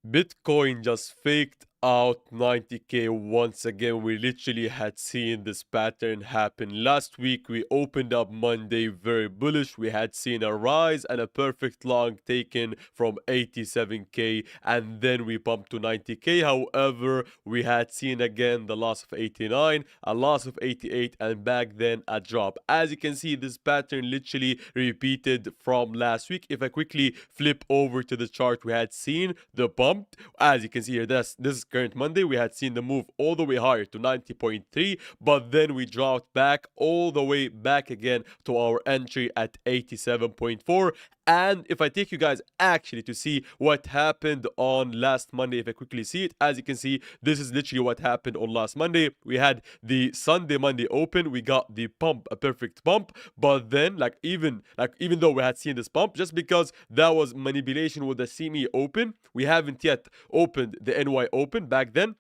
Bitcoin just faked out 90k once again. We literally had seen this pattern happen last week. We opened up Monday very bullish. We had seen a rise and a perfect long taken from 87k, and then we pumped to 90k. However, we had seen again the loss of 89, a loss of 88, and back then a drop. As you can see, this pattern literally repeated from last week. If I quickly flip over to the chart, we had seen the pump. As you can see here, this is current Monday. We had seen the move all the way higher to 90.3, but then we dropped back all the way back again to our entry at 87.4. And if I take you guys actually to see what happened on last Monday, if I quickly see it, as you can see, this is literally what happened on last Monday. We had the Sunday Monday open, we got the pump, a perfect pump, but then even though we had seen this pump, just because that was manipulation with the CME open, we haven't yet opened the NY open back then.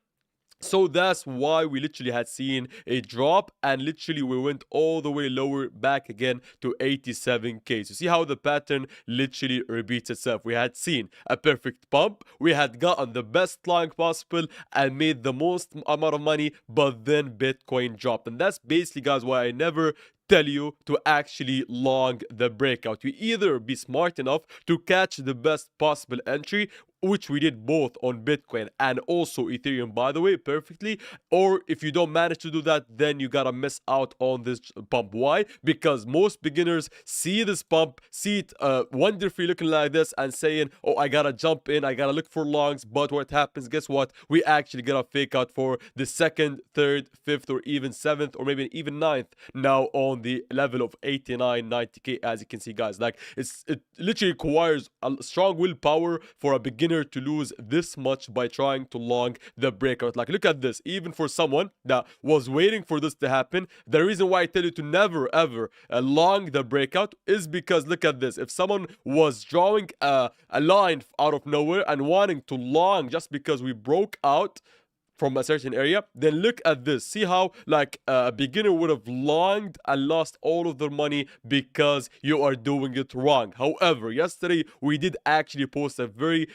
So that's why we literally had seen a drop, and literally we went all the way lower back again to 87k. So see how the pattern literally repeats itself. We had seen a perfect pump, we had gotten the best long possible and made the most amount of money, but then Bitcoin dropped. And that's basically, guys, why I never tell you to actually long the breakout. You either be smart enough to catch the best possible entry, which we did both on Bitcoin and also Ethereum, by the way, perfectly. Or if you don't manage to do that, then you gotta miss out on this pump. Why? Because most beginners see this pump, see it wonderfully looking like this and saying, oh, I gotta jump in, I gotta look for longs. But what happens, guess what? We actually get a fake out for the second, third, fifth, or even seventh, or maybe even ninth now on the level of 89, 90k. As you can see, guys, like it literally requires a strong willpower for a beginner to lose this much by trying to long the breakout. Like, look at this. Even for someone that was waiting for this to happen, the reason why I tell you to never ever long the breakout is because look at this. If someone was drawing a line out of nowhere and wanting to long just because we broke out from a certain area, then look at this. See how like a beginner would have longed and lost all of their money because you are doing it wrong. However, yesterday we did actually post a very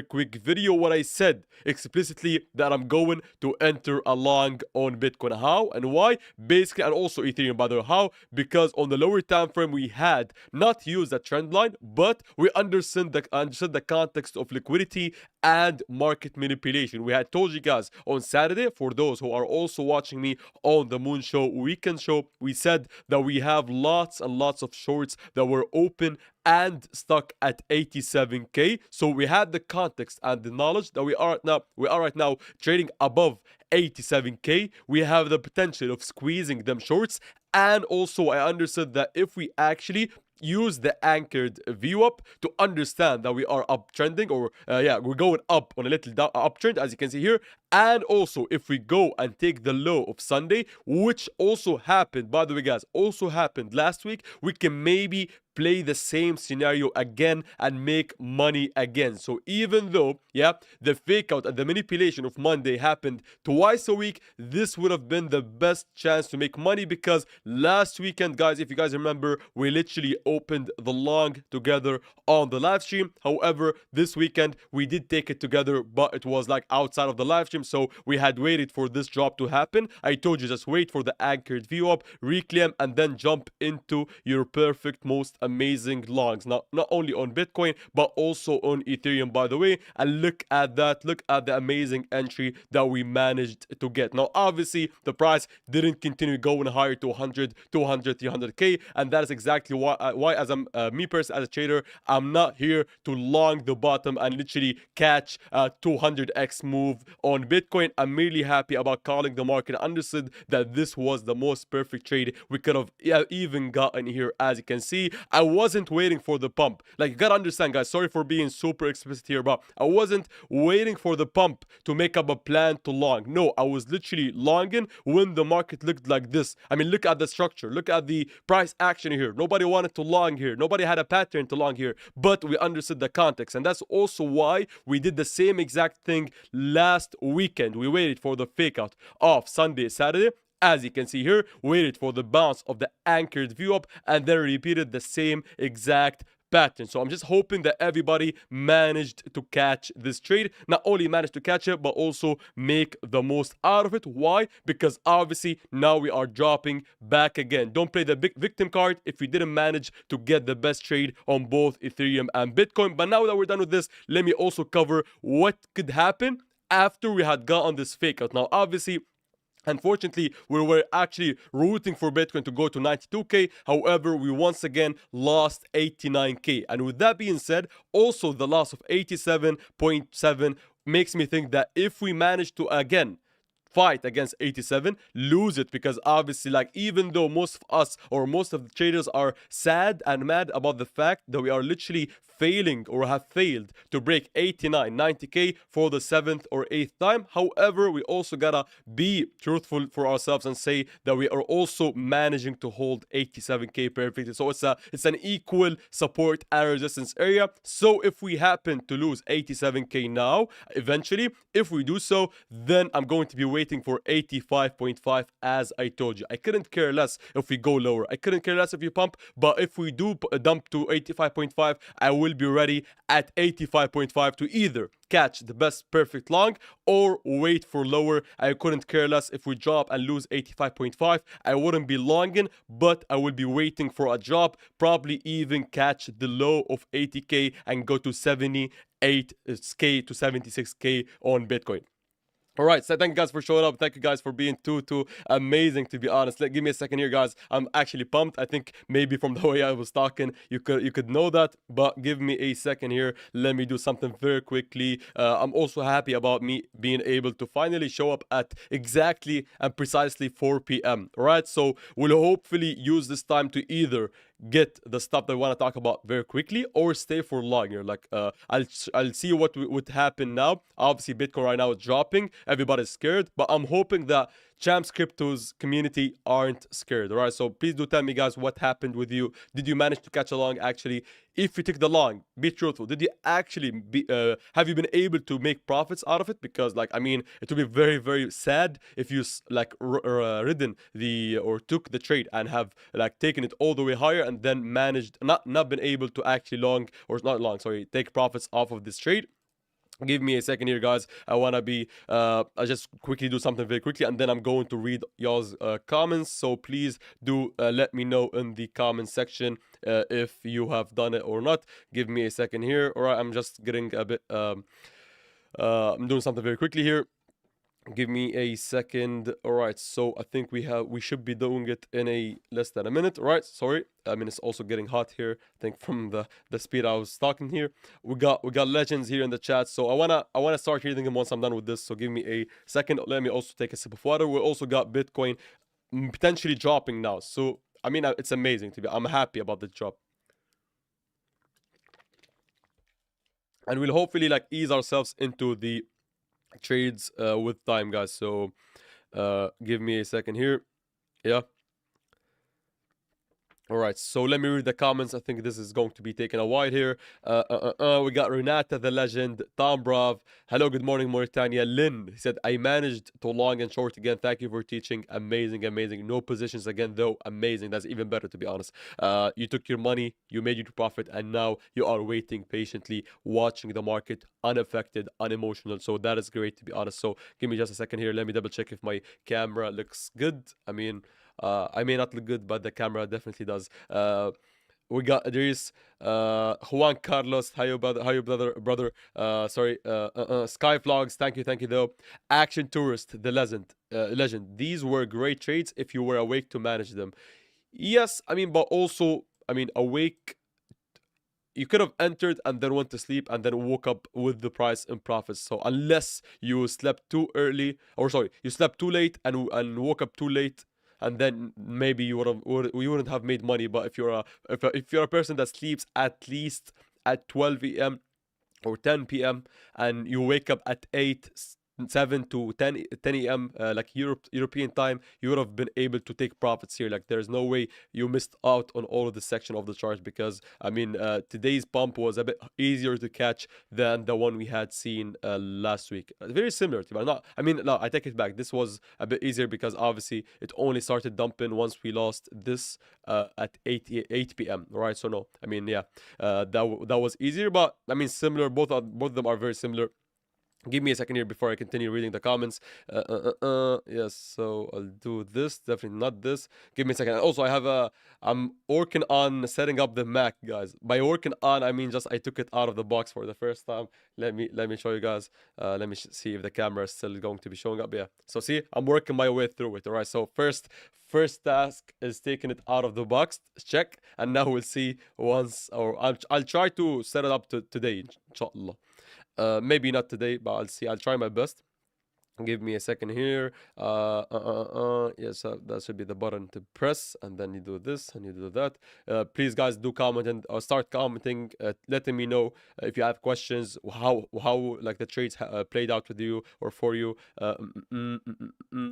quick video where I said explicitly that I'm going to enter a long on Bitcoin. How and why? Basically, and also Ethereum, by the way. How? Because on the lower time frame we had not used a trend line, but we understood the context of liquidity and market manipulation. We had told you guys on Saturday, for those who are also watching me on the Moon Show Weekend Show, we said that we have lots and lots of shorts that were open and stuck at 87k. So we had the context and the knowledge that we are right now trading above 87k. We have the potential of squeezing them shorts, and also I understood that if we actually use the anchored view up to understand that we are uptrending, or we're going up on a little uptrend, as you can see here. And also if we go and take the low of Sunday, which also happened, by the way, guys, also happened last week, we can maybe play the same scenario again and make money again. So even though the fake out and the manipulation of Monday happened twice a week, this would have been the best chance to make money, because last weekend, guys, if you guys remember, we literally opened the long together on the live stream. However, this weekend we did take it together, but it was like outside of the live stream, so we had waited for this drop to happen. I told you, just wait for the anchored view up, reclaim, and then jump into your perfect, most amazing longs, not only on Bitcoin but also on Ethereum, by the way. And look at that, look at the amazing entry that we managed to get. Now obviously the price didn't continue going higher to 100, 200, 300k, and that is exactly why as I'm me personally, as a trader, I'm not here to long the bottom and literally catch a 200x move on Bitcoin. I'm merely happy about calling the market. I understood that this was the most perfect trade we could have even gotten here. As you can see, I wasn't waiting for the pump. Like, you gotta understand, guys, sorry for being super explicit here, but I wasn't waiting for the pump to make up a plan to long. No, I was literally longing when the market looked like this. I mean, look at the structure, look at the price action here. Nobody wanted to long here, nobody had a pattern to long here, but we understood the context. And that's also why we did the same exact thing last weekend. We waited for the fake out of Sunday, Saturday. As you can see here, waited for the bounce of the anchored view up, and then repeated the same exact pattern. So I'm just hoping that everybody managed to catch this trade. Not only managed to catch it, but also make the most out of it. Why? Because obviously now we are dropping back again. Don't play the big victim card if you didn't manage to get the best trade on both Ethereum and Bitcoin. But now that we're done with this, let me also cover what could happen after we had got on this fake out. Now, obviously, unfortunately, we were actually rooting for Bitcoin to go to 92k. However, we once again lost 89k. And with that being said, also the loss of 87.7 makes me think that if we manage to again fight against 87, lose it, because obviously, like, even though most of us or most of the traders are sad and mad about the fact that we are literally failing or have failed to break 89 90k for the 7th or 8th time. However, we also gotta be truthful for ourselves and say that we are also managing to hold 87k perfectly. So it's an equal support and resistance area. So if we happen to lose 87k now, eventually, if we do so, then I'm going to be waiting for 85.5. As I told you, I couldn't care less if we go lower, I couldn't care less if you pump, but if we do dump to 85.5, I will be ready at 85.5 to either catch the best perfect long or wait for lower. I couldn't care less if we drop and lose 85.5. I wouldn't be longing, but I will be waiting for a drop, probably even catch the low of 80k and go to 78k to 76k on Bitcoin. All right, so thank you guys for showing up. Thank you guys for being too amazing, to be honest. Give me a second here, guys. I'm actually pumped. I think maybe from the way I was talking, you could know that, but give me a second here. Let me do something very quickly. I'm also happy about me being able to finally show up at exactly and precisely 4 p.m. All right, so we'll hopefully use this time to either get the stuff that I want to talk about very quickly or stay for longer. Like I'll see what would happen now. Obviously, Bitcoin right now is dropping. Everybody's scared, but I'm hoping that Champs Crypto's community aren't scared. All right, so please do tell me, guys, what happened with you. Did you manage to catch along? Actually, if you took the long, be truthful. Did you actually have you been able to make profits out of it? Because, like, I mean, it would be very sad if you like ridden the or took the trade and have like taken it all the way higher and then managed not been able to actually long or not long, sorry, take profits off of this trade. Give me a second here, guys. I want to be I just quickly do something very quickly, and then I'm going to read y'all's comments. So please do let me know in the comment section if you have done it or not. Give me a second here. All right, I'm just getting a bit I'm doing something very quickly here. Give me a second. All right, so I think we should be doing it in a less than a minute. All right, sorry. I mean, it's also getting hot here, I think, from the speed I was talking here. We got legends here in the chat, so I wanna start reading them once I'm done with this. So give me a second. Let me also take a sip of water. We also got Bitcoin potentially dropping now. So I mean, it's amazing to be. I'm happy about the drop, and we'll hopefully like ease ourselves into the trades with time, guys. So give me a second here. Yeah. All right, so let me read the comments. I think this is going to be taking a while here. We got Renata the legend, Tom Brav. Hello, good morning, Mauritania. Lynn, he said, I managed to long and short again. Thank you for teaching. Amazing. No positions again, though. Amazing. That's even better, to be honest. You took your money, you made your profit, and now you are waiting patiently, watching the market, unaffected, unemotional. So that is great, to be honest. So give me just a second here. Let me double check if my camera looks good. I mean, I may not look good, but the camera definitely does. We got Idris, Juan Carlos, how you brother? Sorry, Sky Vlogs, thank you though. Action Tourist, the legend. These were great trades if you were awake to manage them. Yes, I mean, but also, I mean, awake. You could have entered and then went to sleep and then woke up with the price in profits. So unless you slept too early, or sorry, you slept too late and woke up too late, and then maybe you wouldn't have made money. But if you're a person that sleeps at least at 12 a.m. or 10 p.m. and you wake up at 8, 7 to 10 a.m. Like European time, you would have been able to take profits here. Like there's no way you missed out on all of this section of the chart, because I mean today's pump was a bit easier to catch than the one we had seen last week. Very similar to, but not. I mean, no, I take it back. This was a bit easier because obviously it only started dumping once we lost this at 8 p.m. Right? So no, I mean, yeah, that was easier, but I mean similar. Both of them are very similar. Give me a second here before I continue reading the comments. Yes, so I'll do this. Definitely not this. Give me a second. Also, I'm working on setting up the Mac, guys. By working on, I mean just I took it out of the box for the first time. Let me show you guys. Let me see if the camera is still going to be showing up. Yeah. So see, I'm working my way through it. All right. So first task is taking it out of the box. Check, and now we'll see once, or I'll try to set it up today, inshallah. Maybe not today, but I'll see. I'll try my best. Give me a second here. Yes, that should be the button to press, and then you do this and you do that. Please, guys, do comment and start commenting, letting me know if you have questions, how like the trades played out with you or for you.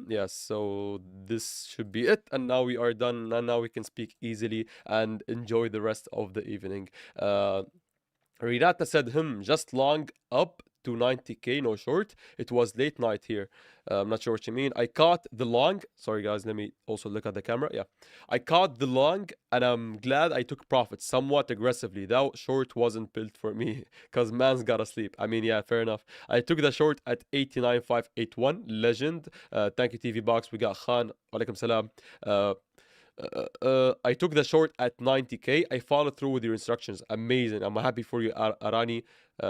Yes, so this should be it, and now we are done, and now we can speak easily and enjoy the rest of the evening. Renata said, just long up to 90k, no short. It was late night here. I'm not sure what you mean. I caught the long. Sorry, guys. Let me also look at the camera. Yeah. I caught the long, and I'm glad I took profits somewhat aggressively. That short wasn't built for me because man's gotta sleep. I mean, yeah, fair enough. I took the short at 89,581. Legend. Thank you, TV Box. We got Khan. Walaikum salam. I took the short at 90k. I followed through with your instructions. Amazing. I'm happy for you, Arani.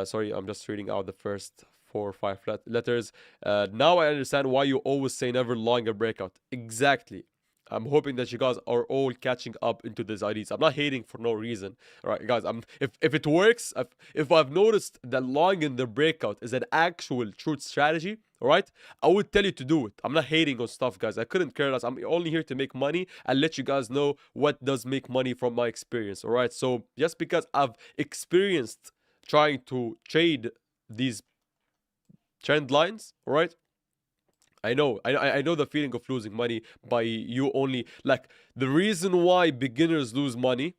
Sorry, I'm just reading out the first 4 or 5 letters. Now I understand why you always say never long a breakout. Exactly. I'm hoping that you guys are all catching up into these ideas. I'm not hating for no reason. All right, guys. If it works, if I've noticed that long in the breakout is an actual truth strategy, all right, I would tell you to do it. I'm not hating on stuff, guys. I couldn't care less. I'm only here to make money and let you guys know what does make money from my experience. All right. So just because I've experienced trying to trade these trend lines, all right, I know the feeling of losing money by you only, like, the reason why beginners lose money,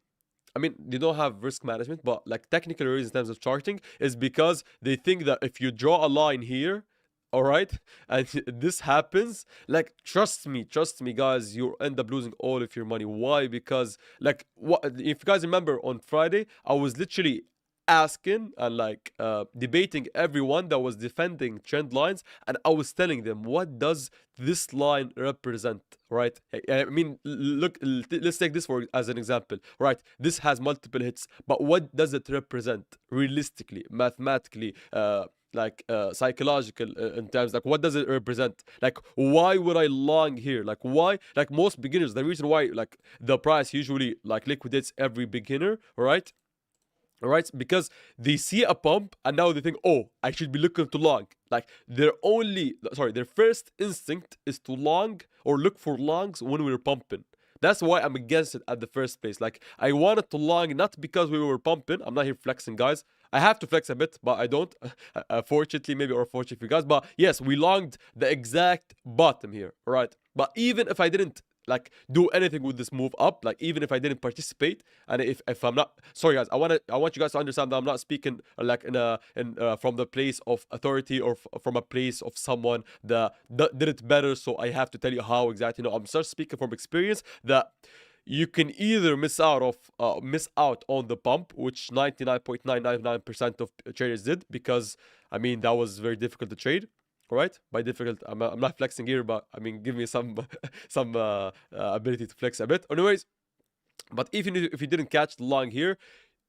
I mean, they don't have risk management, but like technical reasons in terms of charting is because they think that if you draw a line here, all right, and this happens, like, trust me, guys, you end up losing all of your money. Why? Because, like, what if you guys remember on Friday, I was literally asking and like debating everyone that was defending trend lines, and I was telling them, what does this line represent, right? I mean, look, let's take this for as an example, right? This has multiple hits, but what does it represent realistically, mathematically, psychological, in terms, like, what does it represent? Like, why would I long here? Like, why? Like, most beginners, the reason why, like, the price usually like liquidates every beginner, right? All right, because they see a pump and now they think, oh, I should be looking to long. Like, their first instinct is to long or look for longs when we were pumping. That's why I'm against it at the first place. Like, I wanted to long not because we were pumping. I'm not here flexing, guys. I have to flex a bit, but I don't. Fortunately, maybe, or fortunately for you guys. But yes, we longed the exact bottom here, right? But even if I didn't like do anything with this move up, like even if I didn't participate, and if I'm not, sorry guys, I want you guys to understand that I'm not speaking like from the place of authority or from a place of someone that did it better, so I have to tell you how exactly. No, I'm just speaking from experience that you can either miss out on the pump, which 99.999% of traders did, because I mean that was very difficult to trade. All right, by difficult, I'm not flexing here, but I mean, give me some some ability to flex a bit. Anyways, but even if you didn't catch the long here,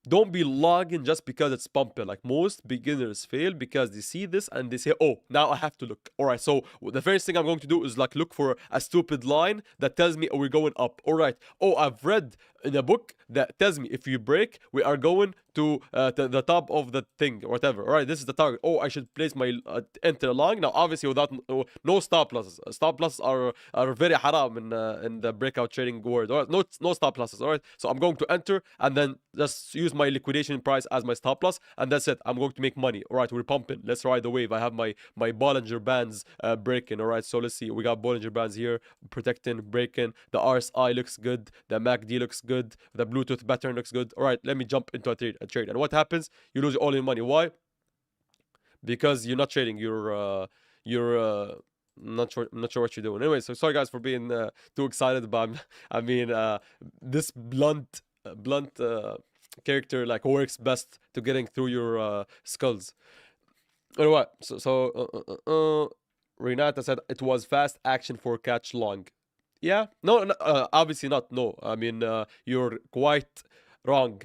don't be logging just because it's pumping. Like, most beginners fail because they see this and they say, oh, now I have to look. All right, so the first thing I'm going to do is like look for a stupid line that tells me, oh, we're going up. All right, oh, I've read in a book that tells me if you break, we are going to the top of the thing or whatever. All right, this is the target. Oh, I should place my enter long. Now, obviously, without no stop losses. Stop losses are very haram in the breakout trading world. All right, no stop losses. All right, so I'm going to enter and then just use my liquidation price as my stop loss, and that's it. I'm going to make money. All right, we're pumping. Let's ride the wave. I have my Bollinger Bands breaking. All right, so let's see. We got Bollinger Bands here, protecting, breaking. The RSI looks good. The MACD looks good. The Bluetooth pattern looks good. All right, let me jump into a trade. And what happens? You lose all your money. Why? Because you're not trading. You're I'm not sure what you're doing. Anyway, so sorry guys for being too excited, but I mean, this blunt character like works best to getting through your skulls. Anyway, Renata said it was fast action for catch long. Yeah, no, no obviously not. No, I mean, you're quite wrong,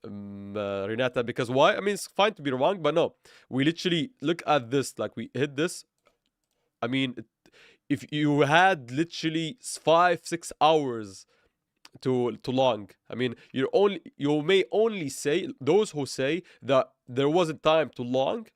Renata. Because why? I mean, it's fine to be wrong, but no, we literally look at this. Like we hit this. I mean, if you had literally 5-6 hours to long, I mean, you may only say those who say that there wasn't time to long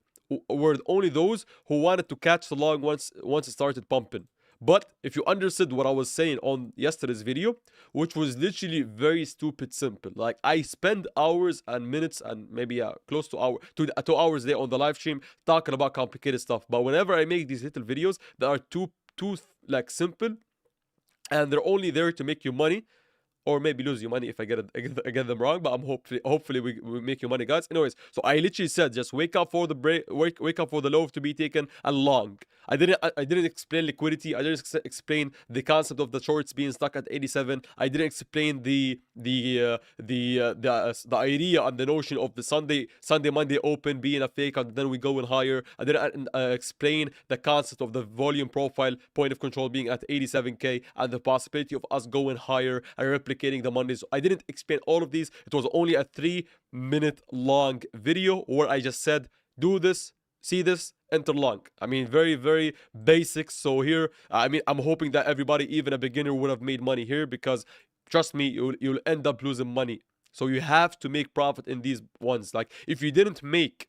were only those who wanted to catch the long once it started pumping. But if you understood what I was saying on yesterday's video, which was literally very stupid simple, like I spend hours and minutes and maybe close to 2 hours a day on the live stream talking about complicated stuff. But whenever I make these little videos that are too like simple, and they're only there to make you money, or maybe lose your money if I get them wrong. But I'm hopefully we make you money, guys. Anyways, so I literally said just wake up for the break, wake up for the low to be taken and long. I didn't explain liquidity. I didn't explain the concept of the shorts being stuck at 87. I didn't explain the idea and the notion of the Sunday Monday open being a fake and then we going higher. I didn't explain the concept of the volume profile point of control being at 87k and the possibility of us going higher and replicating the Mondays. I didn't explain all of these. It was only a 3-minute long video where I just said do this, see this, enter long. I mean, very, very basic. So here, I mean, I'm hoping that everybody, even a beginner, would have made money here because trust me, you'll end up losing money. So you have to make profit in these ones. Like if you didn't make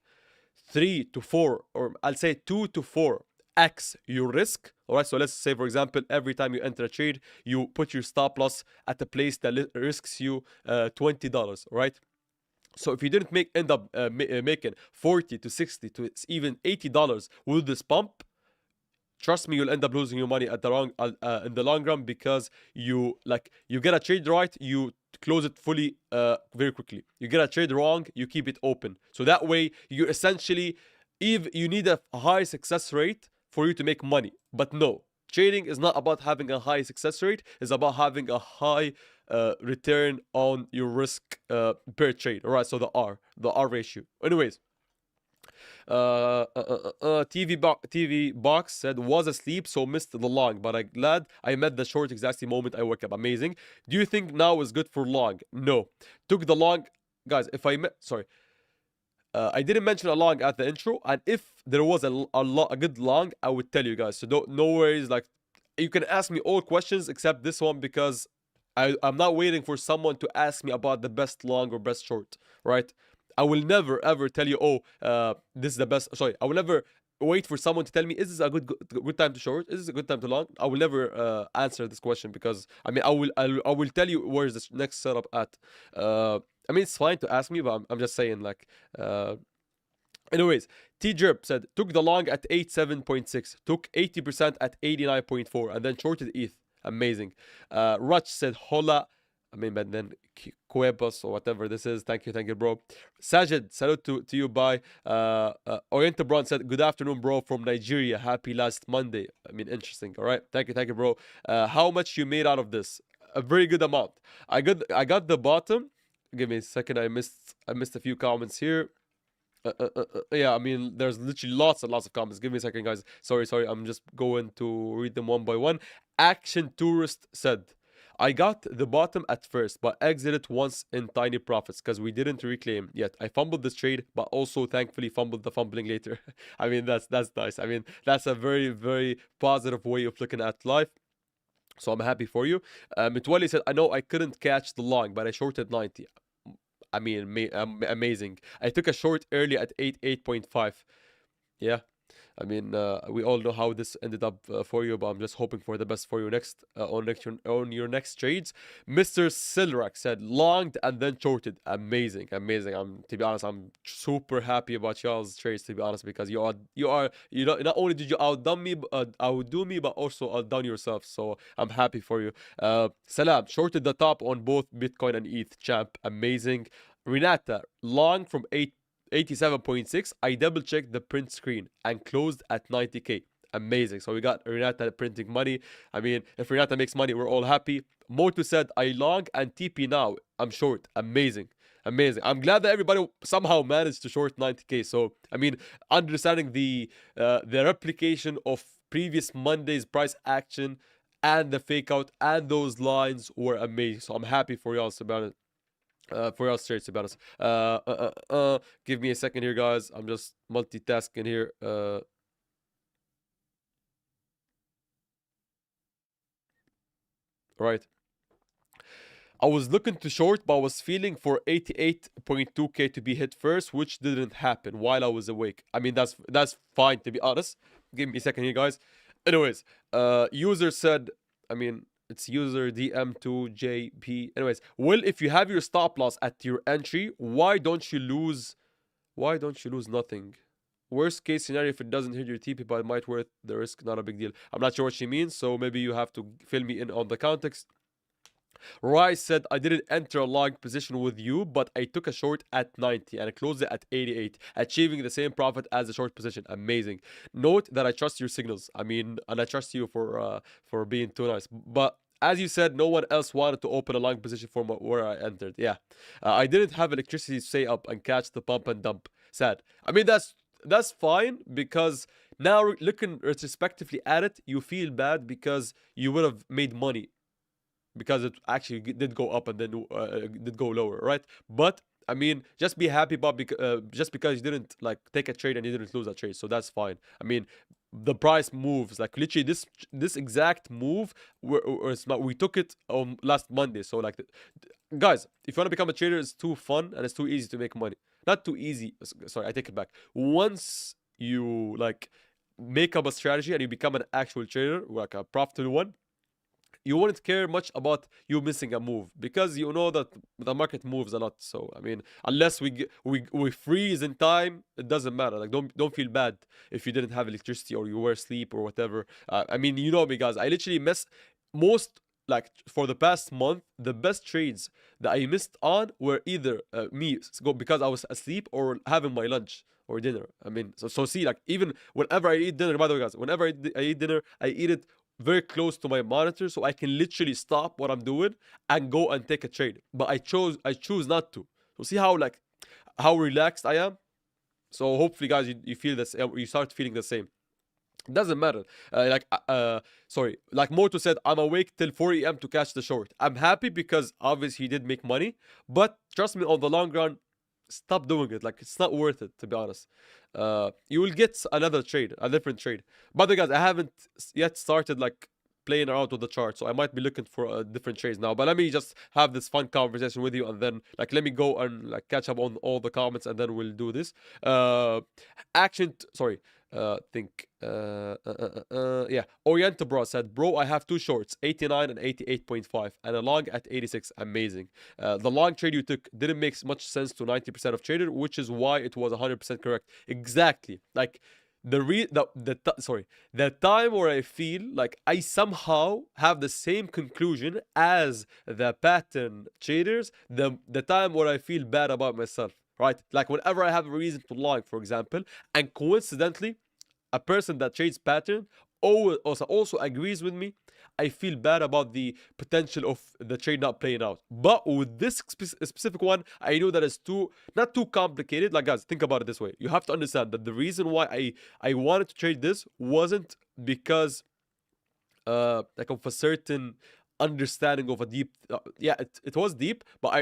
3 to 4, or I'll say 2 to 4x your risk. All right, so let's say for example, every time you enter a trade, you put your stop loss at a place that risks you $20. All right. So if you didn't end up making 40 to 60 to even $80 with this pump, trust me, you'll end up losing your money at the in the long run because you get a trade right, you close it fully very quickly. You get a trade wrong, you keep it open. So that way you essentially, if you need a high success rate for you to make money. But no, trading is not about having a high success rate. It's about having a high return on your risk per trade. All right, so the R ratio. Anyways, TV box said was asleep, so missed the long, but I'm glad I met the short exactly moment I woke up. Amazing. Do you think now is good for long? No. Took the long, guys. If I sorry. I didn't mention a long at the intro, and if there was a good long, I would tell you guys. So no worries. Like you can ask me all questions except this one because I'm not waiting for someone to ask me about the best long or best short, right? I will never ever tell you, oh, this is the best. Sorry, I will never wait for someone to tell me, is this a good time to short? Is this a good time to long? I will never answer this question because I mean, I will tell you where is the next setup at. I mean, it's fine to ask me, but I'm just saying, like, anyways, T-Jerp said, took the long at 87.6, took 80% at 89.4, and then shorted ETH. Amazing. Rutch said, hola. I mean, but then Cuevas or whatever this is. Thank you, bro. Sajid, salute to you. Bye. Oriental Brown said, good afternoon, bro, from Nigeria. Happy last Monday. I mean, interesting. All right. Thank you, bro. How much you made out of this? A very good amount. I got the bottom. Give me a second. I missed a few comments here. Yeah, I mean, there's literally lots and lots of comments. Give me a second, guys. Sorry. I'm just going to read them one by one. Action Tourist said, I got the bottom at first, but exited once in tiny profits because we didn't reclaim yet. I fumbled this trade, but also thankfully fumbled the fumbling later. I mean, that's nice. I mean, that's a very, very positive way of looking at life. So I'm happy for you. Mitwali said, I know I couldn't catch the long, but I shorted 90. I mean, amazing. I took a short early at 8.5. Yeah. I mean, we all know how this ended up for you, but I'm just hoping for the best for you next on your next trades. Mr. Silrak said longed and then shorted. Amazing, amazing. I'm to be honest, I'm super happy about y'all's trades. To be honest, because you know not only did you outdone me, outdo me, but also outdone yourself. So I'm happy for you. Salam shorted the top on both Bitcoin and ETH. Champ, amazing. Renata long from 87.6. I double checked the print screen and closed at 90k. Amazing. So we got Renata printing money. I mean, if Renata makes money, we're all happy. Motu said, I long and TP now. I'm short. Amazing. Amazing. I'm glad that everybody somehow managed to short 90k. So, I mean, understanding the replication of previous Monday's price action and the fake out and those lines were amazing. So I'm happy for y'all, to be honest. For us straight to be honest. Give me a second here, guys. I'm just multitasking here. Right. I was looking to short, but I was feeling for 88.2k to be hit first, which didn't happen while I was awake. I mean, that's fine, to be honest. Give me a second here, guys. Anyways, user said, I mean, it's user DM2JP. Anyways, well, if you have your stop loss at your entry, why don't you lose? Why don't you lose nothing? Worst case scenario, if it doesn't hit your TP, but it might worth the risk, not a big deal. I'm not sure what she means, so maybe you have to fill me in on the context. Rice said, I didn't enter a long position with you, but I took a short at 90 and I closed it at 88, achieving the same profit as the short position. Amazing. Note that I trust your signals. I mean, and I trust you for being too nice. But as you said, no one else wanted to open a long position from where I entered. Yeah. I didn't have electricity to stay up and catch the pump and dump. Sad. I mean, that's fine because now looking retrospectively at it, you feel bad because you would have made money because it actually did go up and then did go lower, right? But I mean, just be happy about just because you didn't like take a trade and you didn't lose a trade, so that's fine. I mean, the price moves like literally this exact move. We took it on last Monday, so like, guys, if you want to become a trader, it's too fun and it's too easy to make money. Not too easy. Sorry, I take it back. Once you like make up a strategy and you become an actual trader, like a profitable one, you wouldn't care much about you missing a move because you know that the market moves a lot. So I mean, unless we freeze in time, it doesn't matter. Like don't feel bad if you didn't have electricity or you were asleep or whatever. I mean, you know me, guys. I literally miss most, like for the past month, the best trades that I missed on were either me go because I was asleep or having my lunch or dinner. I mean, so see, like even whenever I eat dinner, by the way, guys, whenever I eat dinner, I eat it very close to my monitor so I can literally stop what I'm doing and go and take a trade. But I choose not to. So see how like how relaxed I am. So hopefully, guys, you feel this. You start feeling the same. Doesn't matter. Sorry. Like Moto said, I'm awake till 4 a.m. to catch the short. I'm happy because obviously he did make money, but trust me, on the long run, stop doing it. Like it's not worth it, to be honest. You will get another trade, a different trade. But guys, I haven't yet started like playing around with the chart, so I might be looking for different trades now. But let me just have this fun conversation with you, and then like let me go and like catch up on all the comments, and then we'll do this. Sorry. Think yeah, Orienta Bro said, bro, I have two shorts, 89 and 88.5, and a long at 86. Amazing. The long trade you took didn't make much sense to 90% of trader, which is why it was 100% correct. Exactly. Like the time where I feel like I somehow have the same conclusion as the pattern traders, the time where I feel bad about myself, right? Like whenever I have a reason to long, for example, and coincidentally a person that trades pattern also agrees with me, I feel bad about the potential of the trade not playing out. But with this specific one, I know that it's not too complicated. Like guys, think about it this way. You have to understand that the reason why I wanted to trade this wasn't because like of a certain understanding of a deep yeah, it was deep, but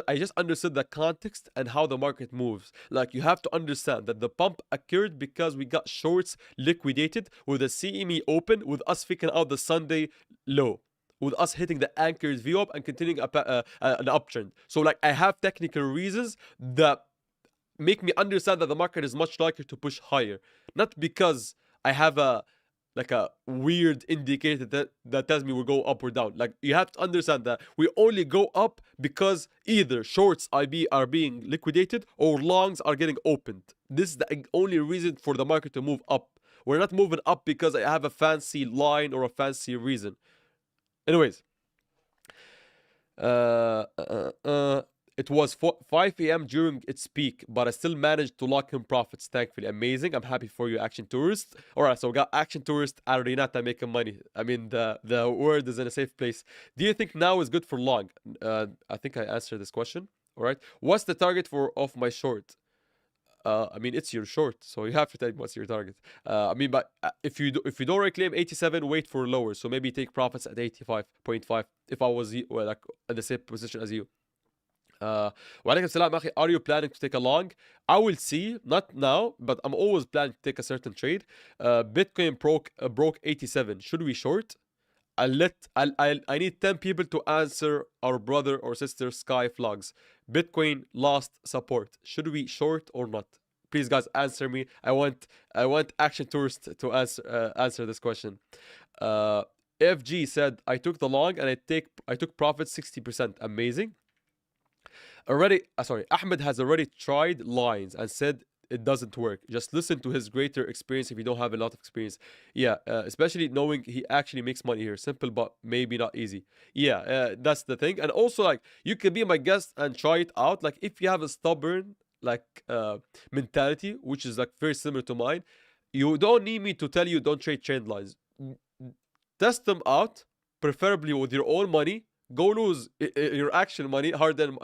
I just understood the context and how the market moves. Like you have to understand that the pump occurred because we got shorts liquidated with the CME open with us faking out the Sunday low. with us hitting the anchored view up and continuing an uptrend. So like I have technical reasons that make me understand that the market is much likely to push higher, not because I have a like a weird indicator that tells me we'll go up or down. Like you have to understand that we only go up because either shorts are being liquidated or longs are getting opened. This is the only reason for the market to move up. We're not moving up because I have a fancy line or a fancy reason. Anyways, it was 5 a.m. during its peak, but I still managed to lock in profits, thankfully. Amazing. I'm happy for you, Action Tourist. Alright, so we got Action Tourist and Renata making money. I mean, the word is in a safe place. Do you think now is good for long? I think I answered this question. Alright. What's the target of my short? I mean, it's your short, so you have to tell me what's your target. I mean, but if you don't reclaim 87, wait for lower. So maybe take profits at 85.5 if I was like in the same position as you. Walaikum salam, akhi. Are you planning to take a long? I will see, not now, but I'm always planning to take a certain trade. Bitcoin broke 87. Should we short? I need 10 people to answer our brother or sister Sky Vlogs. Bitcoin lost support. Should we short or not? Please, guys, answer me. I want Action Tourist to answer this question. FG said I took the long and I took profit 60%. Amazing. Ahmed has already tried lines and said it doesn't work. Just listen to his greater experience if you don't have a lot of experience. Yeah, especially knowing he actually makes money here. Simple, but maybe not easy. Yeah, that's the thing. And also, like, you can be my guest and try it out. Like, if you have a stubborn, like, mentality, which is, like, very similar to mine, you don't need me to tell you don't trade trend lines. Test them out, preferably with your own money. Go lose your actual money, hard-earned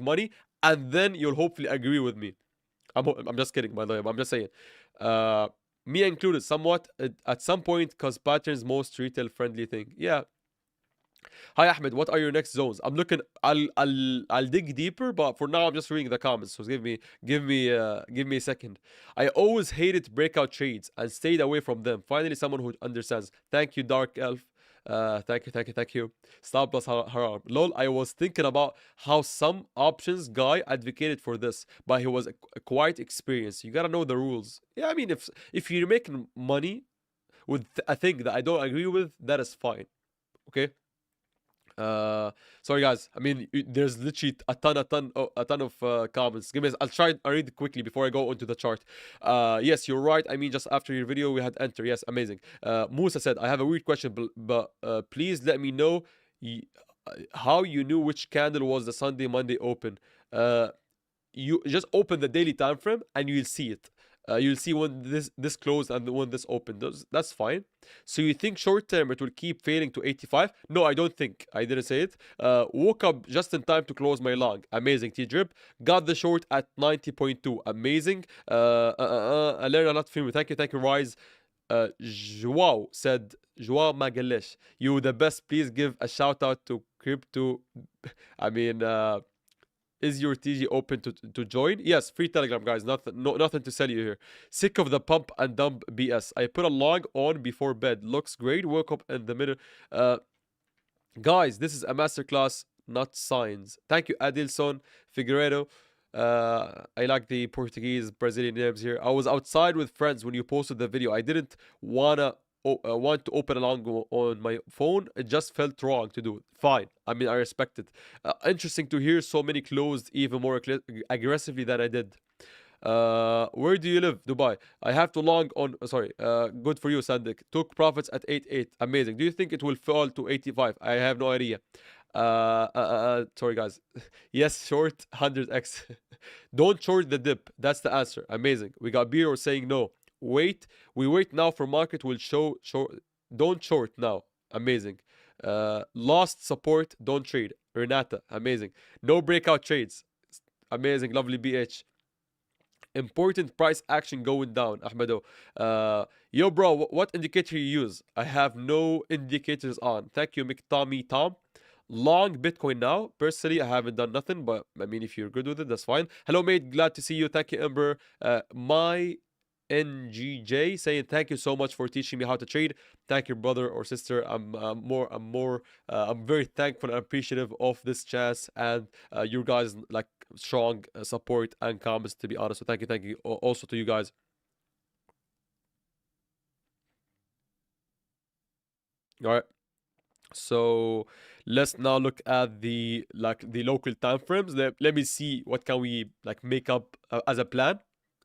money, and then you'll hopefully agree with me. I'm just kidding, by the way. I'm just saying. Me included, somewhat at some point, because patterns most retail-friendly thing. Yeah. Hi Ahmed, what are your next zones? I'm looking. I'll dig deeper, but for now I'm just reading the comments. So give me a second. I always hated breakout trades and stayed away from them. Finally, someone who understands. Thank you, Dark Elf. Thank you. Stop loss haram. Lol, I was thinking about how some options guy advocated for this, but he was quite experienced. You gotta know the rules. Yeah, I mean, if you're making money with a thing that I don't agree with, that is fine. Okay. Sorry guys. I mean, there's literally a ton of comments. I'll try and read it quickly before I go onto the chart. Yes, you're right. I mean, just after your video, we had enter. Yes, amazing. Musa said, I have a weird question, but please let me know how you knew which candle was the Sunday Monday open. You just open the daily time frame and you'll see it. You'll see when this closed and when this opened. That's fine. So you think short term it will keep failing to 85? No, I don't think. I didn't say it. Woke up just in time to close my long. Amazing. T-Drip. Got the short at 90.2. Amazing. I learned a lot from you. Thank you, Rise. Joao said, Joao Magalesh, you the best. Please give a shout out to Crypto. I mean, is your TG open to join? Yes, free Telegram, guys. Nothing to sell you here. Sick of the pump and dump BS. I put a log on before bed. Looks great. Woke up in the middle. Guys, this is a masterclass, not science. Thank you, Adilson Figueiredo. I like the Portuguese Brazilian names here. I was outside with friends when you posted the video. I didn't want to open along on my phone. It just felt wrong to do it. Fine. I mean, I respect it. Interesting to hear so many closed even more aggressively than I did. Where do you live? Dubai. I have to long on. Sorry. Good for you, Sandik. Took profits at 88. Amazing. Do you think it will fall to 85? I have no idea. Sorry guys. Yes, short 100x. Don't short the dip. That's the answer. Amazing. We got Beer saying no. We wait now for market will show. Don't short now. Amazing. Lost support. Don't trade. Renata. Amazing. No breakout trades. Amazing. Lovely BH. Important price action going down. Ahmedo. Yo bro, what indicator you use? I have no indicators on. Thank you, McTommy Tom. Long Bitcoin now. Personally, I haven't done nothing, but I mean, if you're good with it, that's fine. Hello, mate. Glad to see you. Thank you, Ember. My NGJ saying thank you so much for teaching me how to trade. Thank you, brother or sister. I'm very thankful and appreciative of this chance and your guys like strong support and comments, to be honest. So thank you also to you guys. All right. So let's now look at the local time frames. Let me see what can we like make up as a plan.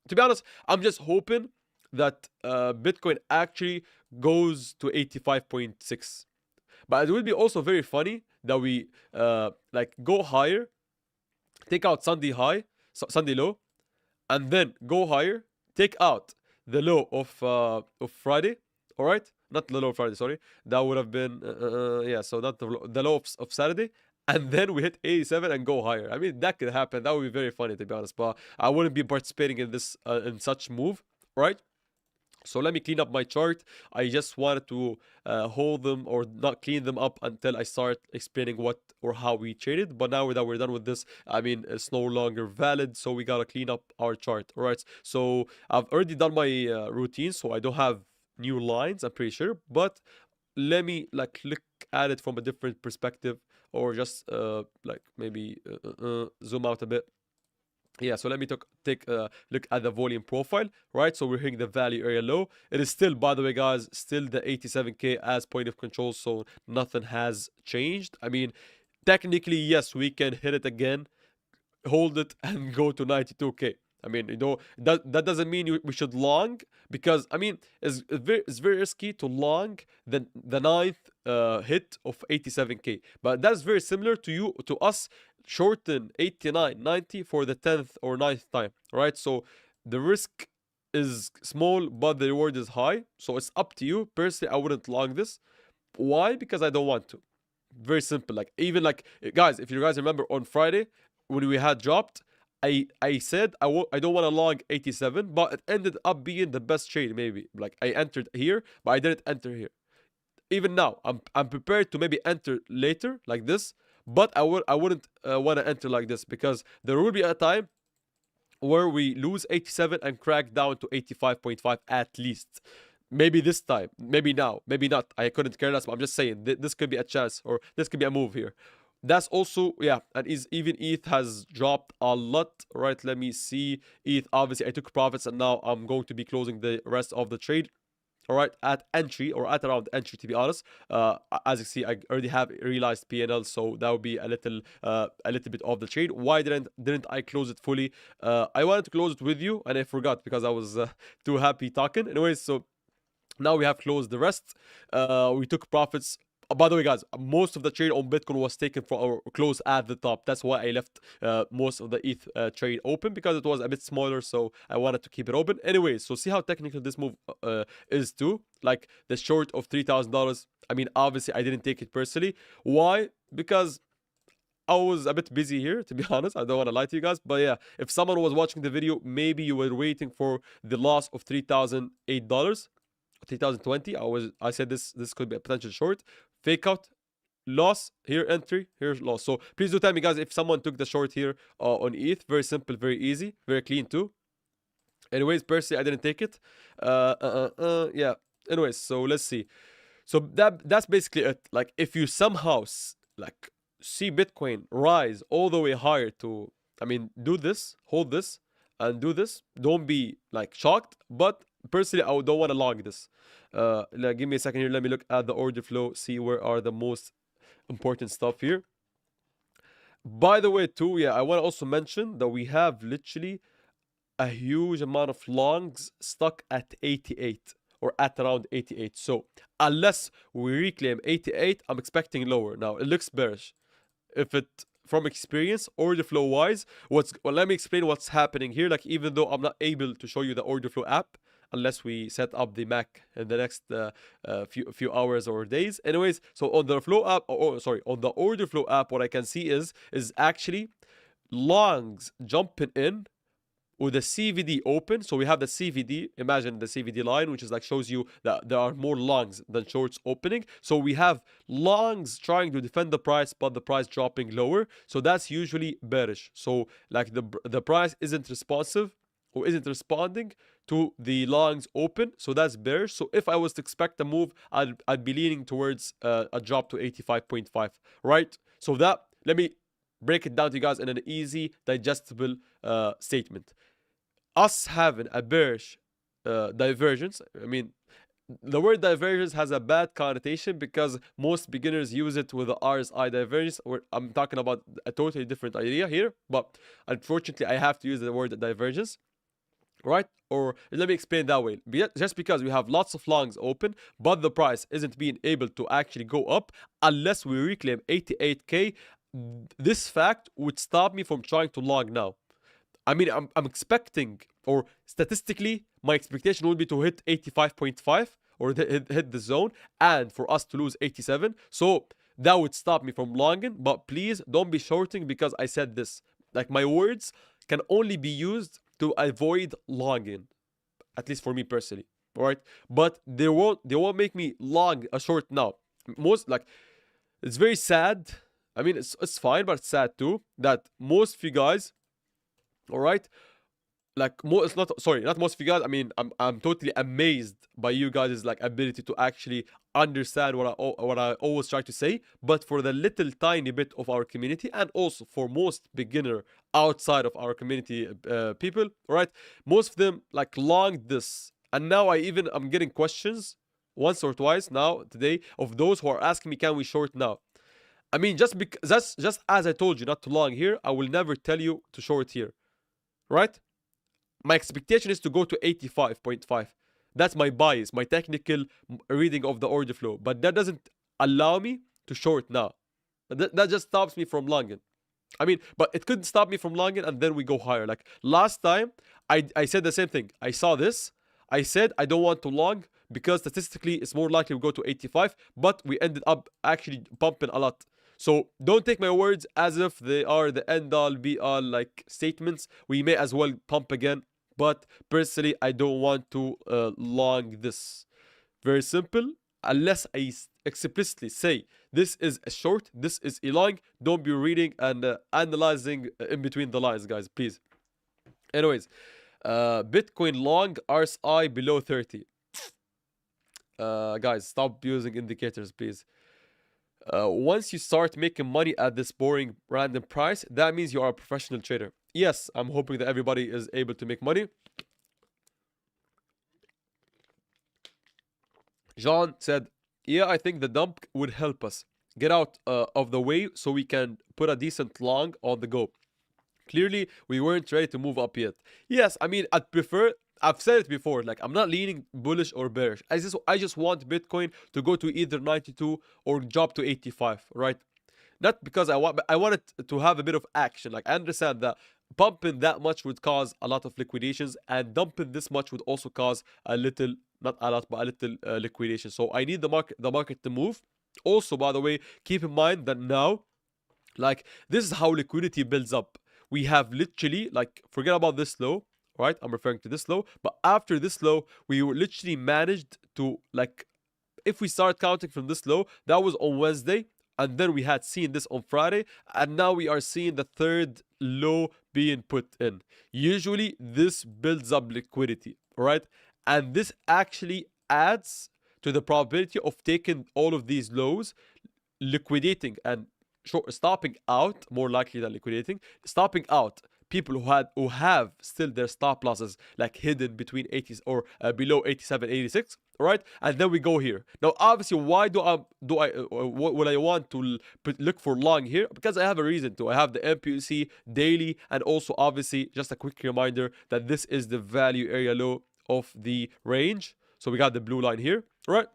To be honest, I'm just hoping that Bitcoin actually goes to 85.6. But it will be also very funny that we like go higher, take out Sunday high, Sunday low, and then go higher, take out the low of Friday. All right, not the low of Friday. Sorry, that would have been yeah. So not the low of Saturday, and then we hit 87 and go higher. I mean, that could happen. That would be very funny, to be honest. But I wouldn't be participating in this in such move, right? So let me clean up my chart. I just wanted to hold them or not clean them up until I start explaining what or how we traded. But now that we're done with this, I mean, it's no longer valid. So we gotta clean up our chart. All right. So I've already done my routine, so I don't have new lines, I'm pretty sure. But let me like look at it from a different perspective, or just like maybe zoom out a bit. Yeah, so let me take a look at the volume profile, right? So we're hitting the value area low. It is still, by the way, guys, still the 87K as point of control, so nothing has changed. I mean, technically, yes, we can hit it again, hold it, and go to 92K. I mean, that doesn't mean we should long, because I mean, it's very risky to long the ninth hit of 87K. But that's very similar to us shorten 89, 90 for the 10th or ninth time, right? So the risk is small, but the reward is high. So it's up to you. Personally, I wouldn't long this. Why? Because I don't want to. Very simple. Like, even like, guys, if you guys remember on Friday when we had dropped, I said I don't want to log 87, but it ended up being the best trade. Maybe like I entered here, but I didn't enter here. Even now, I'm prepared to maybe enter later like this, but I wouldn't want to enter like this, because there will be a time where we lose 87 and crack down to 85.5 at least. Maybe this time, maybe now, maybe not. I couldn't care less, but I'm just saying this could be a chance, or this could be a move here. That's also, yeah, and even ETH has dropped a lot, right? Let me see. ETH, obviously I took profits, and now I'm going to be closing the rest of the trade, all right, at entry, or at around entry, to be honest. As you see, I already have realized PNL, so that would be a little bit of the trade. Why didn't I close it fully? I wanted to close it with you, and I forgot because I was too happy talking. Anyways, so now we have closed the rest. We took profits. By the way, guys, most of the trade on Bitcoin was taken for our close at the top. That's why I left most of the ETH trade open, because it was a bit smaller, so I wanted to keep it open. Anyway, so see how technical this move is too. Like the short of $3,000. I mean, obviously, I didn't take it personally. Why? Because I was a bit busy here, to be honest. I don't want to lie to you guys. But yeah, if someone was watching the video, maybe you were waiting for the loss of $3,008. 3020. I said this could be a potential short. Fake out, loss, here entry, here's loss. So please do tell me, guys, if someone took the short here on ETH. Very simple, very easy, very clean too. Anyways, personally, I didn't take it. Yeah. Anyways, so let's see. So that's basically it. Like, if you somehow like see Bitcoin rise all the way higher to, I mean, do this, hold this, and do this. Don't be like shocked, but personally, I don't want to log this. Like, give me a second here. Let me look at the order flow, see where are the most important stuff here. By the way, too, yeah, I want to also mention that we have literally a huge amount of longs stuck at 88, or at around 88. So unless we reclaim 88, I'm expecting lower. Now it looks bearish. If it, from experience, order flow wise, well, let me explain what's happening here. Like, even though I'm not able to show you the order flow app unless we set up the Mac in the next few hours or days. Anyways, so on the flow app, sorry, on the order flow app, what I can see is actually longs jumping in with the CVD open. So we have the CVD, imagine the CVD line, which is like shows you that there are more longs than shorts opening. So we have longs trying to defend the price, but the price dropping lower. So that's usually bearish. So like the price isn't responsive, or isn't responding to the longs open, so that's bearish. So if I was to expect a move, I'd be leaning towards a drop to 85.5, right? So that, let me break it down to you guys in an easy, digestible statement. Us having a bearish divergence, I mean, the word divergence has a bad connotation because most beginners use it with the RSI divergence. Or I'm talking about a totally different idea here, but unfortunately, I have to use the word divergence, right? Or let me explain that way. Just because we have lots of longs open, but the price isn't being able to actually go up unless we reclaim 88k, this fact would stop me from trying to long now. I mean, I'm expecting, or statistically, my expectation would be to hit 85.5 or hit the zone, and for us to lose 87. So that would stop me from longing. But please don't be shorting because I said this. Like, my words can only be used to avoid longing, at least for me personally. All right, but they won't make me long a short now. Most, like, it's very sad. I mean, it's fine, but it's sad too that most of you guys, all right, like, it's not, sorry, not most of you guys, I mean, I'm totally amazed by you guys' like ability to actually understand what I always try to say. But for the little tiny bit of our community, and also for most beginner outside of our community people, all right, most of them like longed this, and now I'm getting questions once or twice now today of those who are asking me, can we short now? I mean, just because, that's just as I told you not to long here, I will never tell you to short here, right? My expectation is to go to 85.5. That's my bias, my technical reading of the order flow. But that doesn't allow me to short now. That just stops me from longing. I mean, but it couldn't stop me from longing, and then we go higher. Like last time, I said the same thing. I saw this. I said I don't want to long because statistically it's more likely we go to 85, but we ended up actually pumping a lot. So don't take my words as if they are the end all be all like statements. We may as well pump again. But personally, I don't want to long this. Very simple. Unless I explicitly say this is a short, this is a long, don't be reading and analyzing in between the lines, guys, please. Anyways, Bitcoin long RSI below 30. Guys, stop using indicators, please. Once you start making money at this boring random price, that means you are a professional trader. Yes, I'm hoping that everybody is able to make money. John said, yeah, I think the dump would help us get out of the way so we can put a decent long on the go. Clearly, we weren't ready to move up yet. Yes, I mean, I've said it before, like, I'm not leaning bullish or bearish. I just want Bitcoin to go to either 92 or drop to 85, right? Not because I want, but I want it to have a bit of action. Like, I understand that pumping that much would cause a lot of liquidations, and dumping this much would also cause a little, not a lot, but a little liquidation. So I need the market to move. Also, by the way, keep in mind that now, like, this is how liquidity builds up. We have literally, like, forget about this low, right? I'm referring to this low, but after this low, we literally managed to, like, if we start counting from this low, that was on Wednesday, and then we had seen this on Friday, and now we are seeing the third low being put in. Usually, this builds up liquidity, right? And this actually adds to the probability of taking all of these lows, liquidating and stopping out, more likely than liquidating, stopping out people who have still their stop losses like hidden between 80s or below 87, 86. All right, and then we go here. Now, obviously, why would I want to look for long here? Because I have a reason to. I have the MPUC daily, and also obviously just a quick reminder that this is the value area low of the range. So we got the blue line here, right?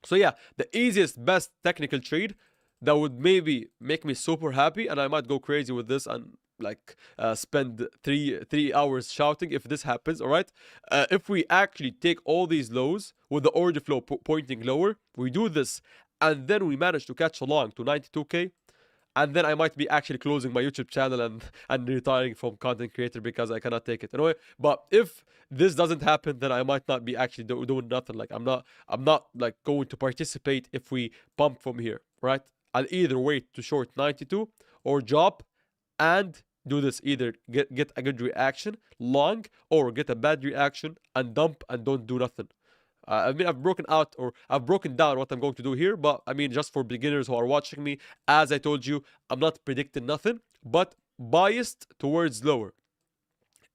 So yeah, the easiest, best technical trade that would maybe make me super happy, and I might go crazy with this and like spend three hours shouting if this happens. All right, if we actually take all these lows with the order flow pointing lower, we do this, and then we manage to catch along to 92k, and then I might be actually closing my YouTube channel and retiring from content creator because I cannot take it anyway. But if this doesn't happen, then I might not be actually doing nothing. Like, I'm not like going to participate if we pump from here, right? I'll either wait to short 92 or drop and do this: either get a good reaction long, or get a bad reaction and dump and don't do nothing. I mean, I've broken out, or I've broken down what I'm going to do here, but I mean, just for beginners who are watching me, as I told you, I'm not predicting nothing, but biased towards lower.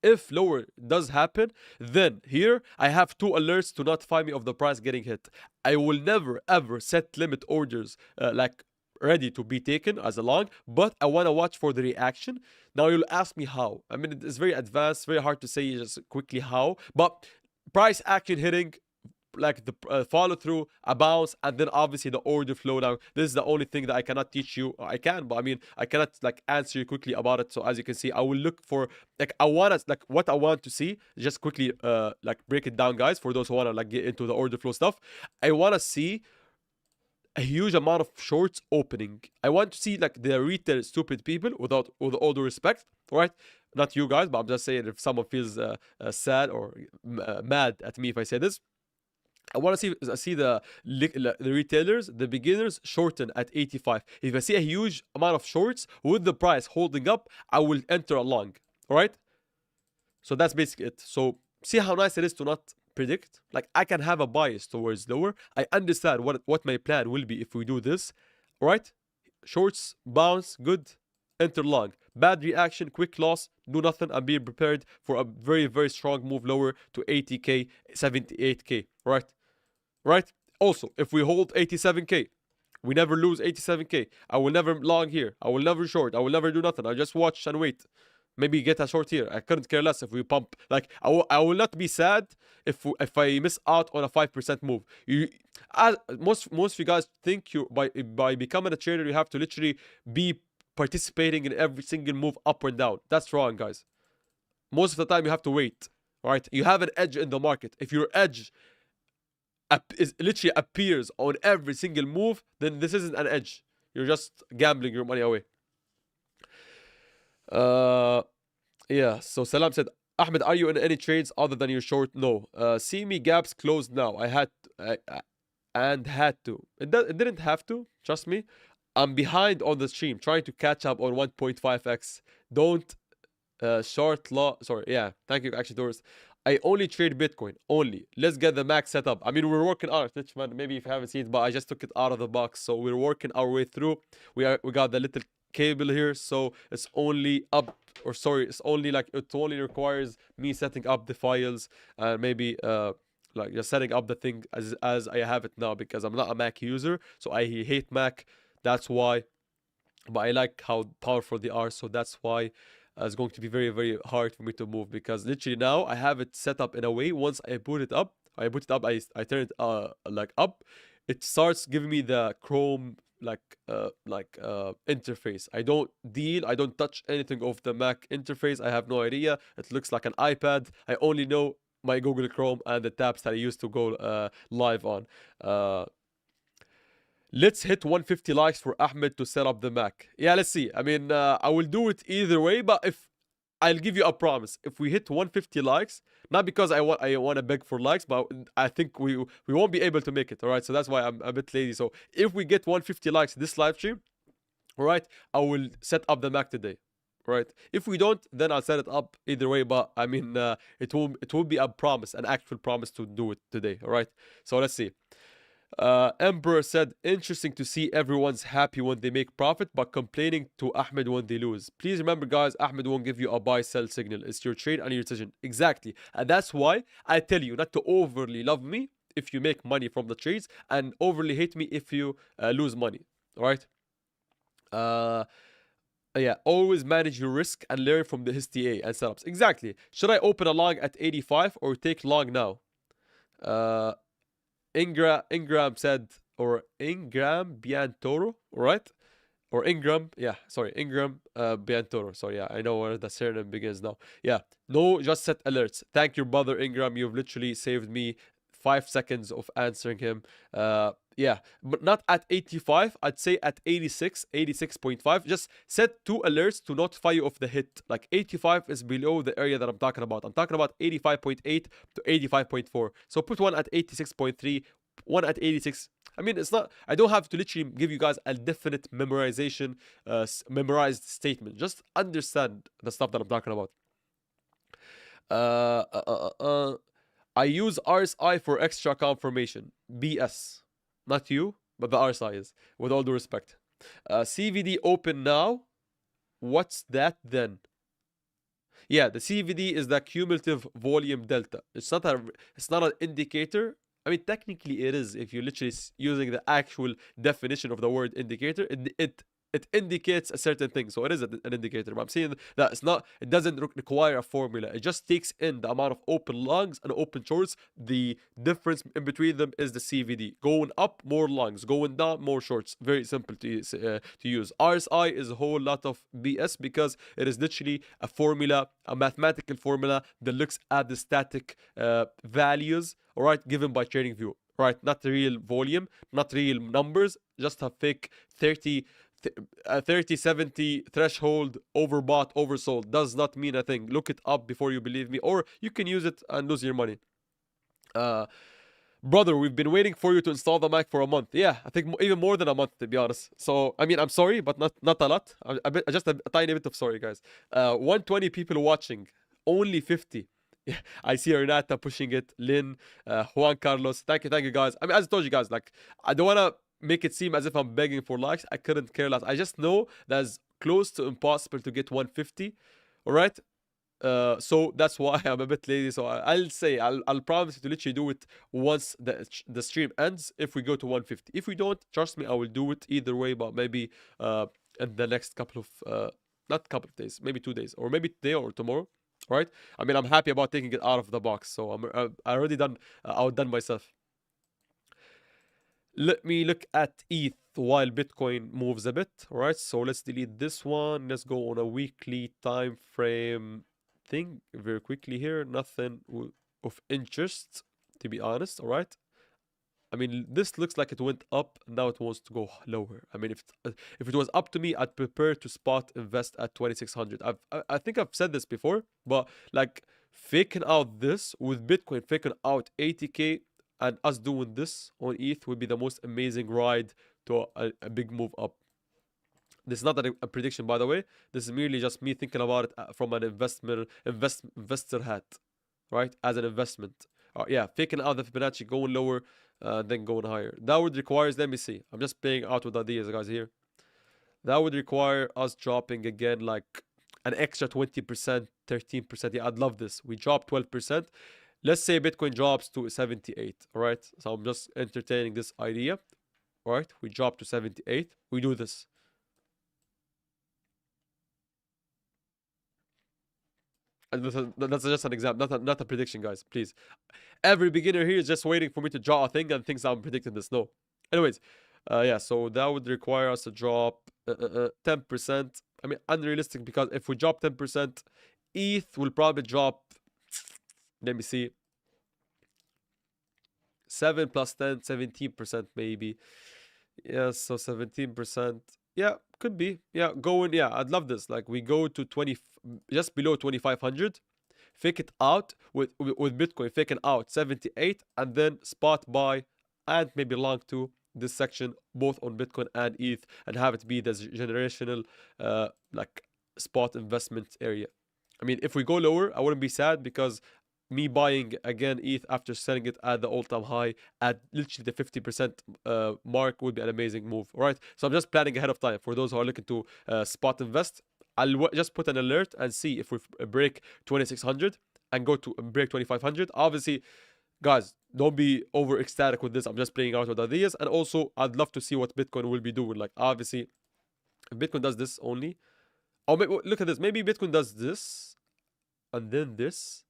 If lower does happen, then here I have two alerts to notify me of the price getting hit. I will never ever set limit orders like ready to be taken as a long, but I want to watch for the reaction. Now you'll ask me how. I mean, it's very advanced, very hard to say just quickly how, but price action hitting, like the follow through, a bounce, and then obviously the order flow. Now this is the only thing that I cannot teach you. I can, but I mean, I cannot like answer you quickly about it. So as you can see, I will look for, like, I want to, like, what I want to see, just quickly like break it down, guys, for those who want to like get into the order flow stuff. I want to see a huge amount of shorts opening. I want to see like the retail stupid people, with all due respect, right? Not you guys, but I'm just saying, if someone feels sad or mad at me if I say this, I want to see the retailers, the beginners, shorten at 85. If I see a huge amount of shorts with the price holding up, I will enter a long. All right. So that's basically it. So see how nice it is to not predict. Like, I can have a bias towards lower. I understand what my plan will be if we do this. All right. Shorts, bounce, good. Enter long. Bad reaction, quick loss, do nothing, and be prepared for a very, very strong move lower to 80k, 78k. Right. Right? Also, if we hold 87k, we never lose 87k. I will never long here. I will never short. I will never do nothing. I just watch and wait. Maybe get a short here. I couldn't care less if we pump. Like, I will not be sad if I miss out on a 5% move. Most of you guys think you by becoming a trader you have to literally be participating in every single move up and down. That's wrong, guys. Most of the time you have to wait. Right? You have an edge in the market. If your edge literally appears on every single move, then this isn't an edge. You're just gambling your money away. Yeah. So Salam said, Ahmed, are you in any trades other than your short? No. See me gaps closed now. I had to. It didn't have to. Trust me. I'm behind on the stream, trying to catch up on 1.5x. Don't short law. Sorry. Yeah. Thank you, actually, Doris. I only trade Bitcoin. Only. Let's get the max set up. I mean, we're working on it, man. Maybe if you haven't seen it, but I just took it out of the box. So we're working our way through. We got the little cable here. So it's only up, or sorry, it's only requires me setting up the files and maybe like just setting up the thing as I have it now, because I'm not a Mac user. So I hate Mac. That's why. But I like how powerful they are. So that's why. It's going to be very, very hard for me to move, because literally now I have it set up in a way. Once I put it up, I turn it like up, it starts giving me the Chrome interface. I don't touch anything of the Mac interface. I have no idea. It looks like an iPad. I only know my Google Chrome and the tabs that I used to go live on. Let's hit 150 likes for Ahmed to set up the Mac. Yeah, let's see. I mean, I will do it either way, but if I'll give you a promise, if we hit 150 likes, not because I want to beg for likes, but I think we won't be able to make it. All right, so that's why I'm a bit lazy. So if we get 150 likes this live stream, all right, I will set up the Mac today. Right. If we don't, then I'll set it up either way. But I mean, it will be a promise, an actual promise to do it today. All right. So let's see. Emperor said, interesting to see everyone's happy when they make profit, but complaining to Ahmed when they lose. Please remember, guys, Ahmed won't give you a buy-sell signal. It's your trade and your decision. Exactly. And that's why I tell you not to overly love me if you make money from the trades, and overly hate me if you lose money. All right? Yeah, always manage your risk and learn from his TA and setups. Exactly. Should I open a long at 85 or take long now? Ingram said, or Ingram Biantoro, right? Or Ingram, yeah, sorry, Ingram Biantoro. Sorry, yeah, I know where the surname begins now. Yeah, no, just set alerts. Thank you, brother Ingram. You've literally saved me 5 seconds of answering him. Yeah, but not at 85. I'd say at 86, 86.5. Just set 2 alerts to notify you of the hit. Like 85 is below the area that I'm talking about. I'm talking about 85.8 to 85.4. So put one at 86.3, one at 86. I mean, it's not. I don't have to literally give you guys a definite memorization, memorized statement. Just understand the stuff that I'm talking about. Uh, uh, uh, uh, uh, I use RSI for extra confirmation. BS, not you, but the RSI is. With all due respect. CVD open now. What's that then? Yeah, the CVD is the cumulative volume delta. It's not an indicator. I mean, technically it is if you're literally using the actual definition of the word indicator. It indicates a certain thing, so it is an indicator. But I'm saying that it's not. It doesn't require a formula. It just takes in the amount of open longs and open shorts. The difference in between them is the CVD. Going up, more longs. Going down, more shorts. Very simple to use. RSI is a whole lot of BS because it is literally a formula, a mathematical formula that looks at the static values, all right, given by TradingView. Right, not the real volume, not real numbers, just a fake 30-70 threshold, overbought, oversold. Does not mean a thing. Look it up before you believe me, or you can use it and lose your money. Brother, we've been waiting for you to install the Mac for a month. Yeah, I think even more than a month, to be honest. So, I mean, I'm sorry, but not a lot. Just a tiny bit of sorry, guys. 120 people watching, only 50. Yeah, I see Renata pushing it. Lynn, Juan Carlos. Thank you, guys. I mean, as I told you guys, like, I don't want to make it seem as if I'm begging for likes. I couldn't care less. I just know that's close to impossible to get 150. All right. So that's why I'm a bit lazy. So I'll promise you to literally do it once the stream ends. If we go to 150, if we don't, trust me, I will do it either way. But maybe in the next couple of not couple of days, maybe 2 days, or maybe today or tomorrow. Right? I mean, I'm happy about taking it out of the box. So I already done outdone myself. Let me look at ETH while Bitcoin moves a bit. All right, so let's delete this one. Let's go on a weekly time frame thing very quickly here. Nothing of interest, to be honest. All right. I mean, this looks like it went up. Now it wants to go lower. I mean, if it was up to me, I'd prepare to spot invest at 2600. I think I've said this before, but like faking out this with Bitcoin, faking out 80k, and us doing this on ETH would be the most amazing ride to a big move up. This is not a prediction, by the way. This is merely just me thinking about it from an investor hat, right? As an investment. Yeah, faking out the Fibonacci, going lower, then going higher. That would require, let me see. I'm just playing out with ideas, guys, here. That would require us dropping again like an extra 20%, 13%. Yeah, I'd love this. We drop 12%. Let's say Bitcoin drops to 78, all right? So I'm just entertaining this idea, all right? We drop to 78. We do this. And that's just an example, not a prediction, guys, please. Every beginner here is just waiting for me to draw a thing and thinks I'm predicting this. No. Anyways, yeah, so that would require us to drop 10%. I mean, unrealistic, because if we drop 10%, ETH will probably drop, let me see, 7 plus 10, 17% maybe. Yeah, so 17%. Yeah, could be. Yeah, going, yeah, I'd love this. Like, we go to 20, just below 2500, fake it out with Bitcoin, faking out 78, and then spot buy and maybe long to this section, both on Bitcoin and ETH, and have it be the generational, like, spot investment area. I mean, if we go lower, I wouldn't be sad, because me buying again ETH after selling it at the all-time high at literally the 50% mark would be an amazing move. All right, so I'm just planning ahead of time for those who are looking to spot invest. I'll just put an alert and see if we break 2600 and go to break 2500. Obviously, guys, don't be over ecstatic with this. I'm just playing out with ideas, and also I'd love to see what Bitcoin will be doing. Like, obviously, if Bitcoin does this only, or maybe, look at this, maybe Bitcoin does this and then this.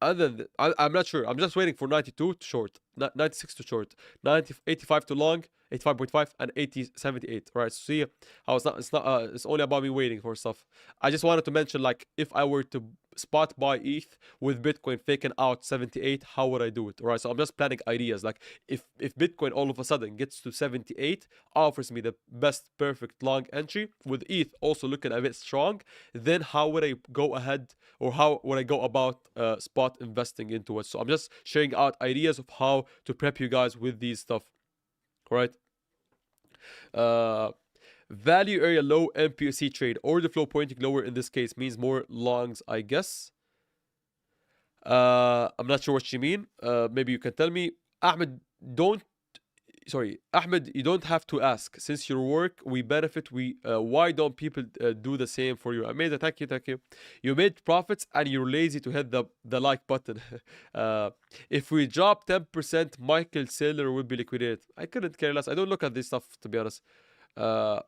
And then I'm not sure. I'm just waiting for 92 to short, 96 to short, 85 to long, 85.5 and 78. Right. So see how it's only about me waiting for stuff. I just wanted to mention, like, if I were to spot buy ETH with Bitcoin faking out 78, how would I do it? All right. So I'm just planning ideas. Like, if Bitcoin all of a sudden gets to 78, offers me the best perfect long entry with ETH also looking a bit strong, then how would I go ahead, or how would I go about spot investing into it? So I'm just sharing out ideas of how to prep you guys with these stuff. right? Uh, Value area low MPC trade. Order flow pointing lower in this case means more longs, I guess. I'm not sure what you mean. Maybe you can tell me. Ahmed, don't sorry, Ahmed, you don't have to ask. Since your work, we benefit. Why don't people do the same for you? Amazing, thank you, thank you. You made profits and you're lazy to hit the like button. If we drop 10%, Michael Saylor will be liquidated. I couldn't care less. I don't look at this stuff, to be honest. Uh,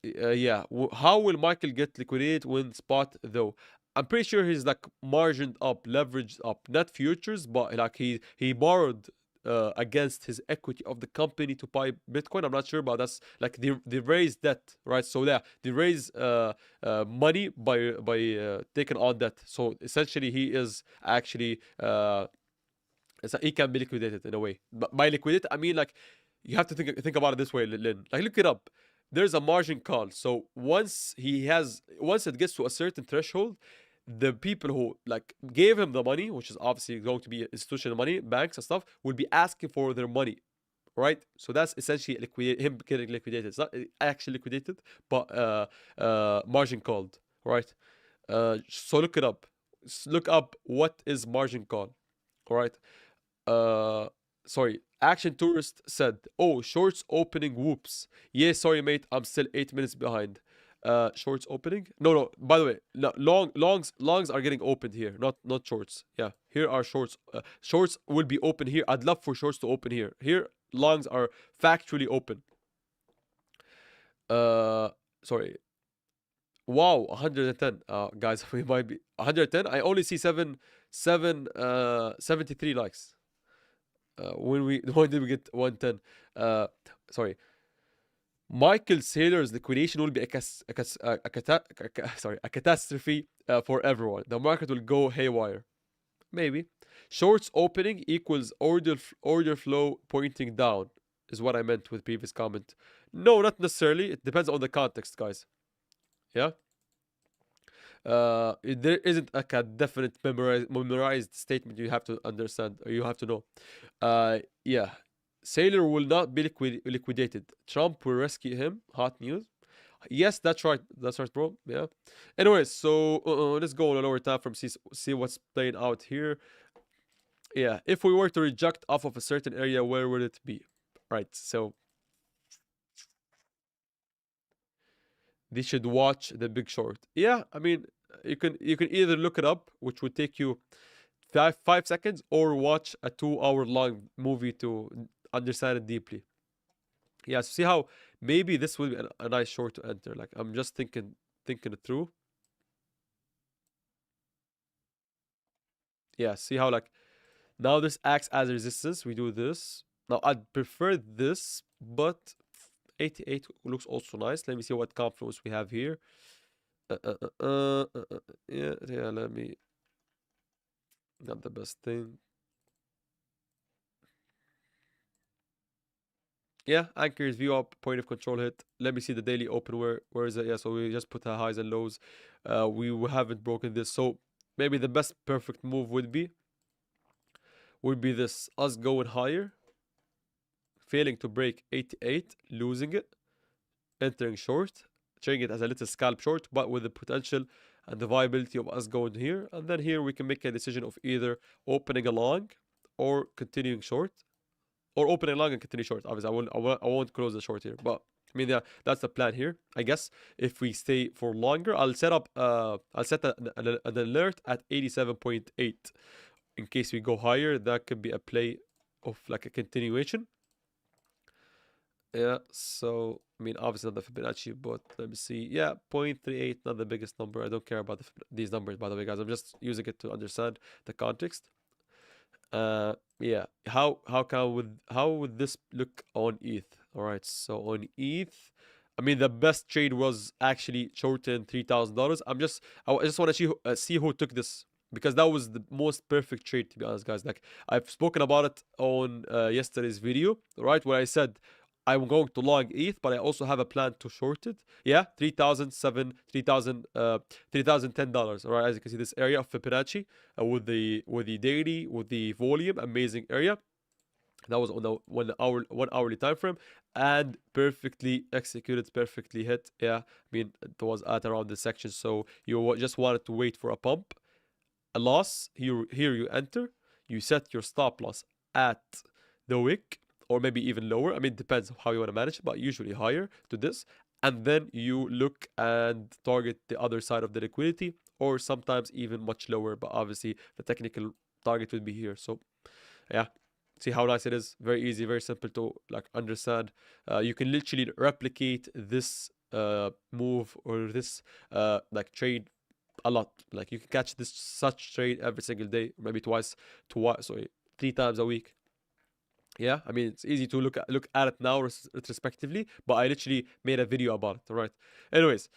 yeah. How will Michael get liquidated when spot though? I'm pretty sure he's like margined up, leveraged up, not futures, but like he borrowed against his equity of the company to buy Bitcoin. I'm not sure, but that's like they raise debt, right? So yeah, they raise money by taking on debt. So essentially, he is actually he can be liquidated in a way. But by liquidated, I mean like you have to think about it this way, Lynn. Like look it up. There's a margin call. So once it gets to a certain threshold, the people who like gave him the money, which is obviously going to be institutional money, banks and stuff, will be asking for their money, right? So that's essentially him getting liquidated. It's not actually liquidated, but margin called, right? So look it up. Look up what is margin call, all right? Uh, sorry. Action Tourist said, "Oh, shorts opening. Whoops. Yeah, sorry, mate. I'm still 8 minutes behind. Shorts opening. No, no. By the way, no, longs are getting opened here. Not shorts. Yeah, here are shorts. Shorts will be open here. I'd love for shorts to open here. Here, longs are factually open. Uh, sorry. Wow, 110. Guys, we might be 110. I only see 73 likes. When did we get 110? Sorry. Michael Saylor's liquidation will be a catastrophe for everyone. The market will go haywire. Maybe. Shorts opening equals order flow pointing down, is what I meant with previous comment. No, not necessarily. It depends on the context, guys. Yeah. There isn't like a definite memorized statement you have to understand or you have to know. Yeah. Sailor will not be liquidated. Trump will rescue him. Hot news. Yes, that's right. That's right, bro. Yeah. Anyways, so let's go on a lower time from see what's playing out here. Yeah. If we were to reject off of a certain area, where would it be? Right. So they should watch The Big Short. Yeah. I mean, you can either look it up, which would take you 5 seconds, or watch a 2 hour long movie to understand it deeply. Yeah, so see how maybe this will be a nice short to enter. Like I'm just thinking it through. Yeah, see how like now this acts as resistance. We do this. Now I'd prefer this, but 88 looks also nice. Let me see what confluence we have here. Yeah, yeah. Let me. Not the best thing. Yeah, anchors view up, point of control hit. Let me see the daily open. Where is it? Yeah, so we just put the highs and lows. We haven't broken this, so maybe the best perfect move would be this: us going higher, failing to break 88, losing it, entering short, trading it as a little scalp short, but with the potential and the viability of us going here, and then here we can make a decision of either opening a long or continuing short, or opening long and continue short. Obviously, I won't close the short here, but I mean, yeah, that's the plan here. I guess if we stay for longer, I'll set an alert at 87.8 in case we go higher. That could be a play of like a continuation. Yeah, so I mean, obviously not the Fibonacci, but let me see. Yeah, 0.38, not the biggest number. I don't care about these numbers, by the way, guys. I'm just using it to understand the context. Yeah, how would this look on ETH? All right, so on ETH, I mean the best trade was actually shorten $3,000. I just want to see who took this, because that was the most perfect trade, to be honest, guys. Like I've spoken about it on yesterday's video, right, where I said I'm going to long ETH, but I also have a plan to short it. Yeah, 3,007, 3,000, $3,010. All right, as you can see, this area of Fibonacci with the daily, with the volume, amazing area. That was on the 1 hourly time frame, and perfectly executed, perfectly hit. Yeah, I mean it was at around this section, so you just wanted to wait for a pump, a loss. Here you enter, you set your stop loss at the wick, or maybe even lower. I mean, it depends on how you want to manage it, but usually higher to this. And then you look and target the other side of the liquidity, or sometimes even much lower. But obviously, the technical target would be here. So yeah, see how nice it is. Very easy, very simple to like understand. You can literally replicate this move or this like trade a lot. Like you can catch this such trade every single day, maybe twice, sorry, 3 times a week. Yeah, I mean it's easy to look at it now retrospectively, but I literally made a video about it. All right. Anyways,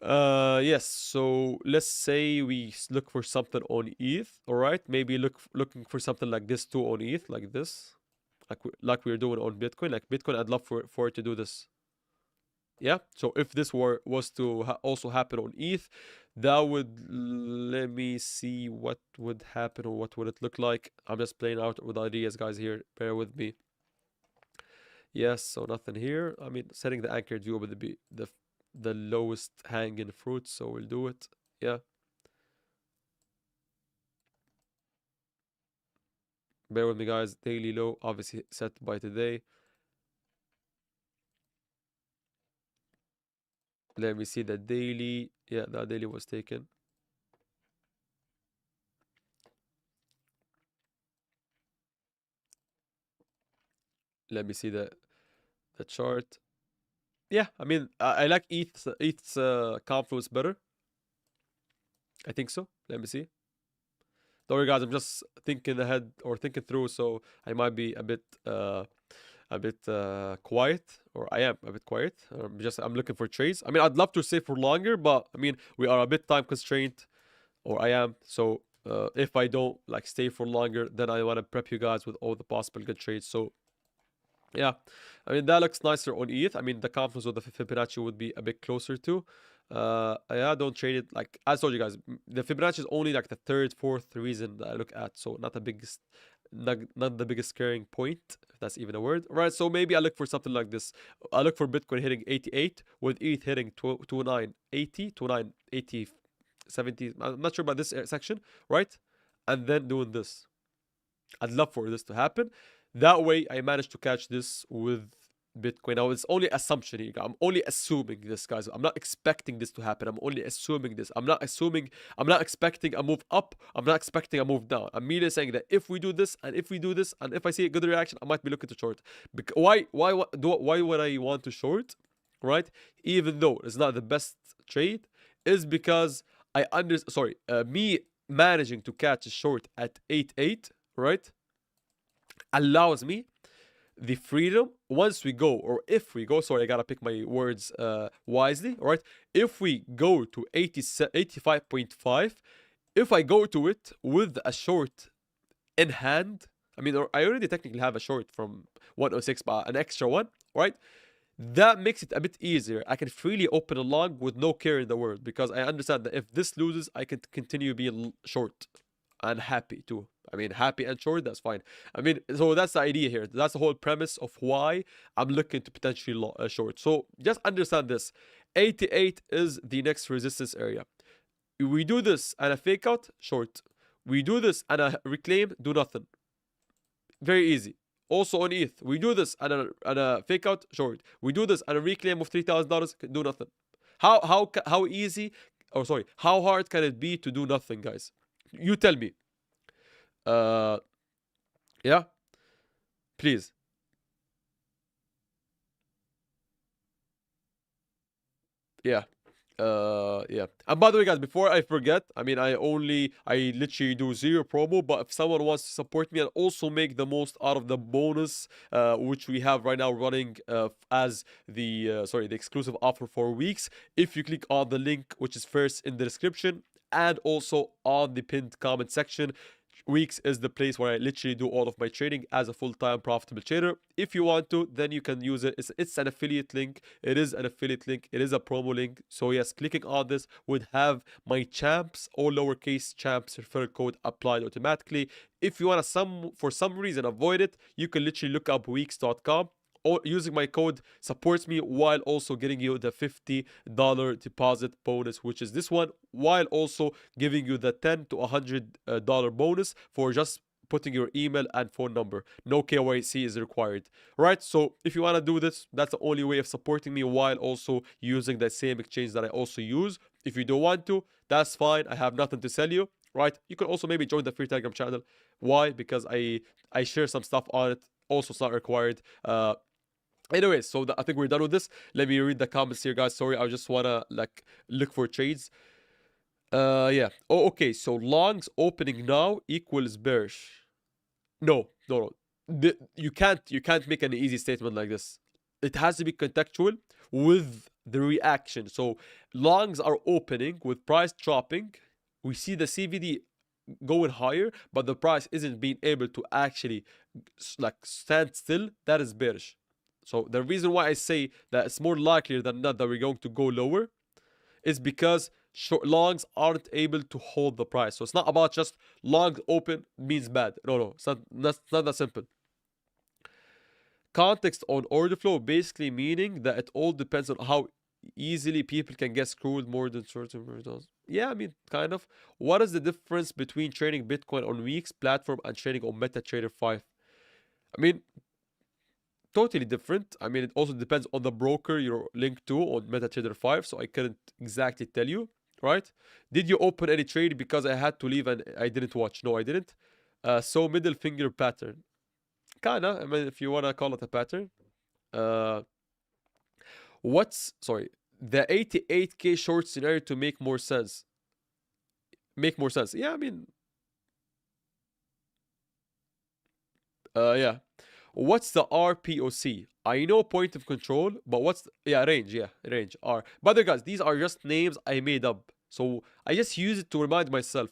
yes. So let's say we look for something on ETH. All right. Maybe looking for something like this too on ETH, like this, like we're doing on Bitcoin. Like Bitcoin, I'd love for it to do this. Yeah. So if this was to also happen on ETH, that would, let me see what would happen or what would it look like. I'm just playing out with ideas, guys. Here, bear with me. Yes. So nothing here. I mean, setting the anchored view would be the lowest hanging fruit. So we'll do it. Yeah. Bear with me, guys. Daily low, obviously set by today. Let me see the daily. Yeah, the daily was taken. Let me see the chart. Yeah, I mean, I like ETH's confluence better. I think so. Let me see. Don't worry, guys. I'm just thinking ahead or thinking through, so I might be a bit quiet, or I am a bit quiet. I'm looking for trades. I mean, I'd love to stay for longer, but I mean, we are a bit time constrained, or I am. So if I don't like stay for longer, then I want to prep you guys with all the possible good trades. So yeah, I mean that looks nicer on ETH. I mean the confluence of the Fibonacci would be a bit closer to. Yeah, don't trade it. Like I told you guys, the Fibonacci is only like the third, fourth reason that I look at. So not the biggest, not the biggest scaring point, if that's even a word. Right. So maybe I look for something like this. I look for Bitcoin hitting 88 with ETH hitting 2980, 2980, 70. I'm not sure about this section, right? And then doing this. I'd love for this to happen. That way, I managed to catch this with Bitcoin. Now, it's only assumption here. I'm only assuming this, guys. I'm not expecting this to happen. I'm only assuming this. I'm not expecting a move up. I'm not expecting a move down. I'm merely saying that if we do this, and if we do this, and if I see a good reaction, I might be looking to short. Why would I want to short, right? Even though it's not the best trade, is because me managing to catch a short at 8.8, right, allows me the freedom once we go, or if we go, sorry, I gotta pick my words wisely, all right? If we go to 85.5, if I go to it with a short in hand, I mean, I already technically have a short from 106, but an extra one, right? That makes it a bit easier. I can freely open a long with no care in the world, because I understand that if this loses, I can continue being short and happy too. I mean, happy and short, that's fine. I mean, so that's the idea here. That's the whole premise of why I'm looking to potentially short. So just understand this. 88 is the next resistance area. We do this and a fake out, short. We do this and a reclaim, do nothing. Very easy. Also on ETH, we do this and a fake out, short. We do this and a reclaim of $3,000, do nothing. How easy, or sorry, how hard can it be to do nothing, guys? You tell me. Yeah, please. Yeah. Yeah. And by the way, guys, before I forget, I mean, I literally do zero promo, but if someone wants to support me and also make the most out of the bonus, which we have right now running as the exclusive offer for weeks, if you click on the link, which is first in the description and also on the pinned comment section, Weeks is the place where I literally do all of my trading as a full-time profitable trader. If you want to, then you can use it. It's an affiliate link. It is an affiliate link. It is a promo link. So yes, clicking on this would have my champs, all lowercase champs referral code applied automatically. If you want to for some reason avoid it, you can literally look up weeks.com. Or using my code supports me while also getting you the $50 deposit bonus, which is this one, while also giving you the $10 to $100 bonus for just putting your email and phone number. No KYC is required, right? So if you want to do this, that's the only way of supporting me while also using the same exchange that I also use. If you don't want to, that's fine. I have nothing to sell you, right? You can also maybe join the free Telegram channel. Why? Because I share some stuff on it. Also, it's not required. Anyways, so I think we're done with this. Let me read the comments here, guys. Sorry, I just wanna like look for trades. Yeah. Oh, okay. So longs opening now equals bearish. No, no, no. You can't make an easy statement like this. It has to be contextual with the reaction. So longs are opening with price dropping. We see the CVD going higher, but the price isn't being able to actually like stand still. That is bearish. So the reason why I say that it's more likely than not that we're going to go lower is because short longs aren't able to hold the price. So it's not about just long open means bad. No, it's not that simple. Context on order flow basically meaning that it all depends on how easily people can get screwed more than short-term results. Yeah, I mean, kind of. What is the difference between trading Bitcoin on Weeks platform and trading on MetaTrader 5? I mean, totally different. I mean, it also depends on the broker you're linked to on MetaTrader 5, so I couldn't exactly tell you, right? Did you open any trade because I had to leave and I didn't watch? No, I didn't. So middle finger pattern. Kinda, I mean, if you wanna call it a pattern. Uh, sorry, the 88k short scenario to make more sense? Make more sense. Yeah, I mean, yeah. What's the RPOC? I know point of control, but yeah, range, range, R. By the way, guys, these are just names I made up. So I just use it to remind myself.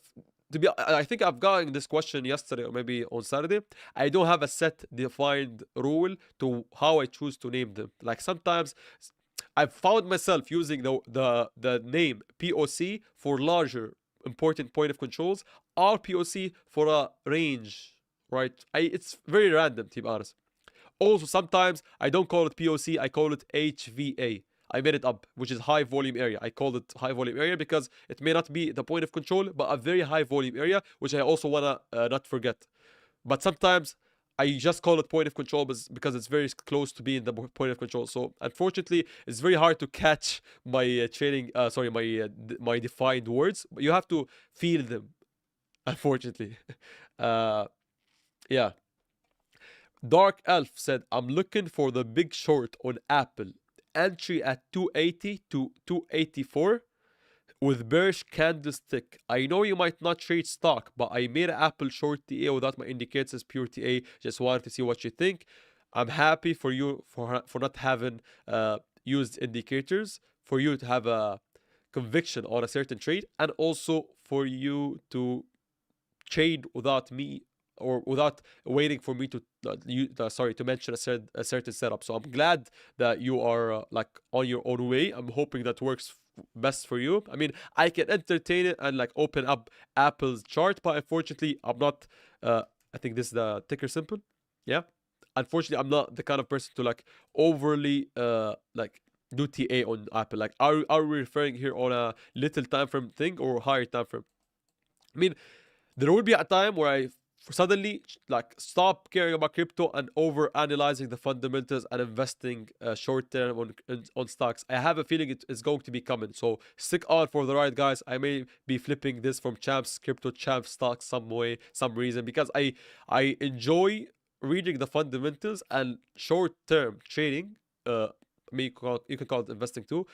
I think I've gotten this question yesterday or maybe on Saturday. I don't have a set defined rule to how I choose to name them. Like sometimes I've found myself using the name POC for larger important point of controls, RPOC for a range, right? It's very random, to be honest. Also, sometimes I don't call it POC, I call it HVA. I made it up, which is high volume area. I called it high volume area because it may not be the point of control, but a very high volume area, which I also wanna not forget. But sometimes I just call it point of control because it's very close to being the point of control. So unfortunately, it's very hard to catch my trading. Sorry, my defined words. But you have to feel them. Unfortunately, yeah. Dark Elf said, "I'm looking for the big short on Apple. Entry at 280 to 284." With bearish candlestick. I know you might not trade stock, but I made an Apple short TA without my indicators as pure TA. Just wanted to see what you think. I'm happy for you for not having used indicators, for you to have a conviction on a certain trade, and also for you to trade without me or without waiting for me to to mention a certain setup. So I'm glad that you are like on your own way. I'm hoping that works best for you. I mean, I can entertain it and like open up Apple's chart, but unfortunately, I'm not. I think this is the ticker symbol. Yeah. Unfortunately, I'm not the kind of person to like overly like do TA on Apple. Like, are we referring here on a little time frame thing or higher time frame? I mean, there will be a time where I suddenly like stop caring about crypto and over analyzing the fundamentals and investing short term on stocks. I have a feeling it is going to be coming, so stick on for the ride, guys. I may be flipping this from champs crypto champs stocks some way, some reason, because I enjoy reading the fundamentals and short term trading. I mean, you can call it investing too.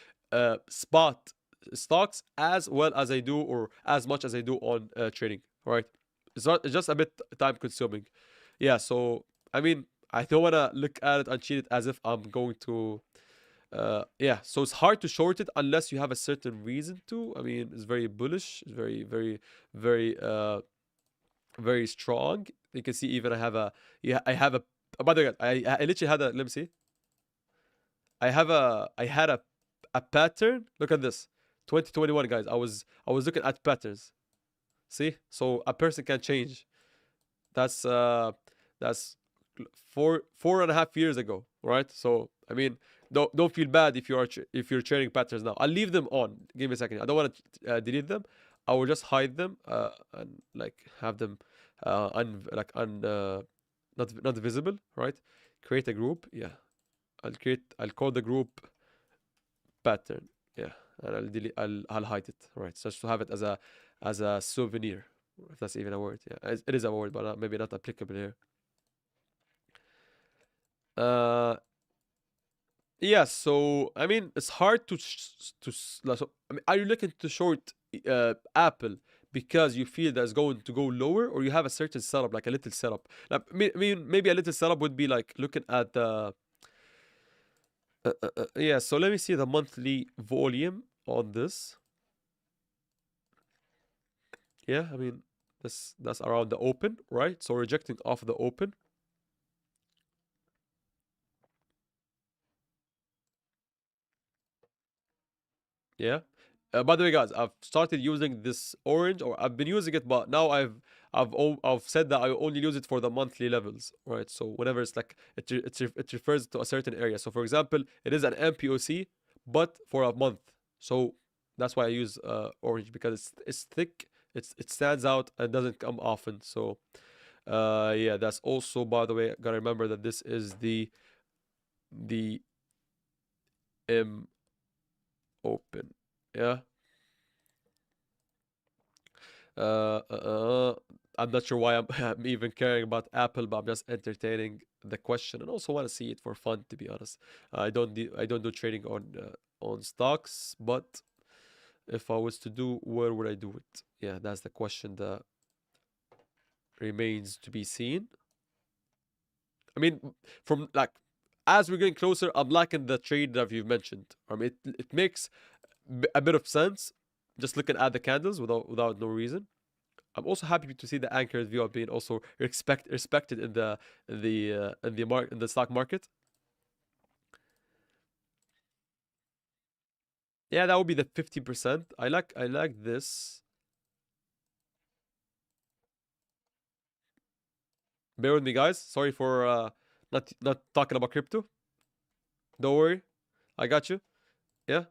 Spot stocks as well as I do, or as much as I do on trading. Right? It's just a bit time consuming. Yeah. So I mean, I don't wanna look at it and treat it as if I'm going to. Yeah. So it's hard to short it unless you have a certain reason to. I mean, it's very bullish. It's very very strong. You can see even I have a, yeah, I have a, by the way, I literally had a, let me see. I had a pattern. Look at this. 2021, guys. I was looking at patterns. See? So a person can change. That's that's 4.5 years ago, right? So I mean, don't feel bad if if you're sharing patterns now. I'll leave them on. Give me a second. I don't want to delete them. I will just hide them and like have them not visible, right? Create a group. Yeah, I'll call the group pattern. Yeah, and I'll hide it, right? So just to have it as a souvenir, if that's even a word. Yeah, it is a word, but maybe not applicable here. Uh, yeah. So I mean, it's hard so, I mean, are you looking to short Apple because you feel that's going to go lower, or you have a certain setup, like a little setup? Like, I mean, maybe a little setup would be like looking at the yeah. So let me see the monthly volume on this. Yeah, I mean, that's around the open, right? So rejecting off the open. Yeah. By the way, guys, I've started using this orange, or I've been using it, but now I've said that I only use it for the monthly levels, right? So whenever it's like it refers to a certain area. So for example, it is an MPOC, but for a month. So that's why I use orange, because it's thick, it stands out and doesn't come often. So yeah, that's also, by the way, gotta remember that this is the M open. Yeah. I'm not sure why I'm even caring about Apple, but I'm just entertaining the question and also want to see it for fun, to be honest. I don't do trading on stocks, but if I was to do, where would I do it? Yeah, that's the question that remains to be seen. I mean, from like as we're getting closer, I'm liking the trade that you've mentioned. I mean, it makes a bit of sense just looking at the candles without no reason. I'm also happy to see the anchored view being also respected in the stock market. Yeah, that would be the 50%. I like this. Bear with me, guys. Sorry for not talking about crypto. Don't worry, I got you. Yeah.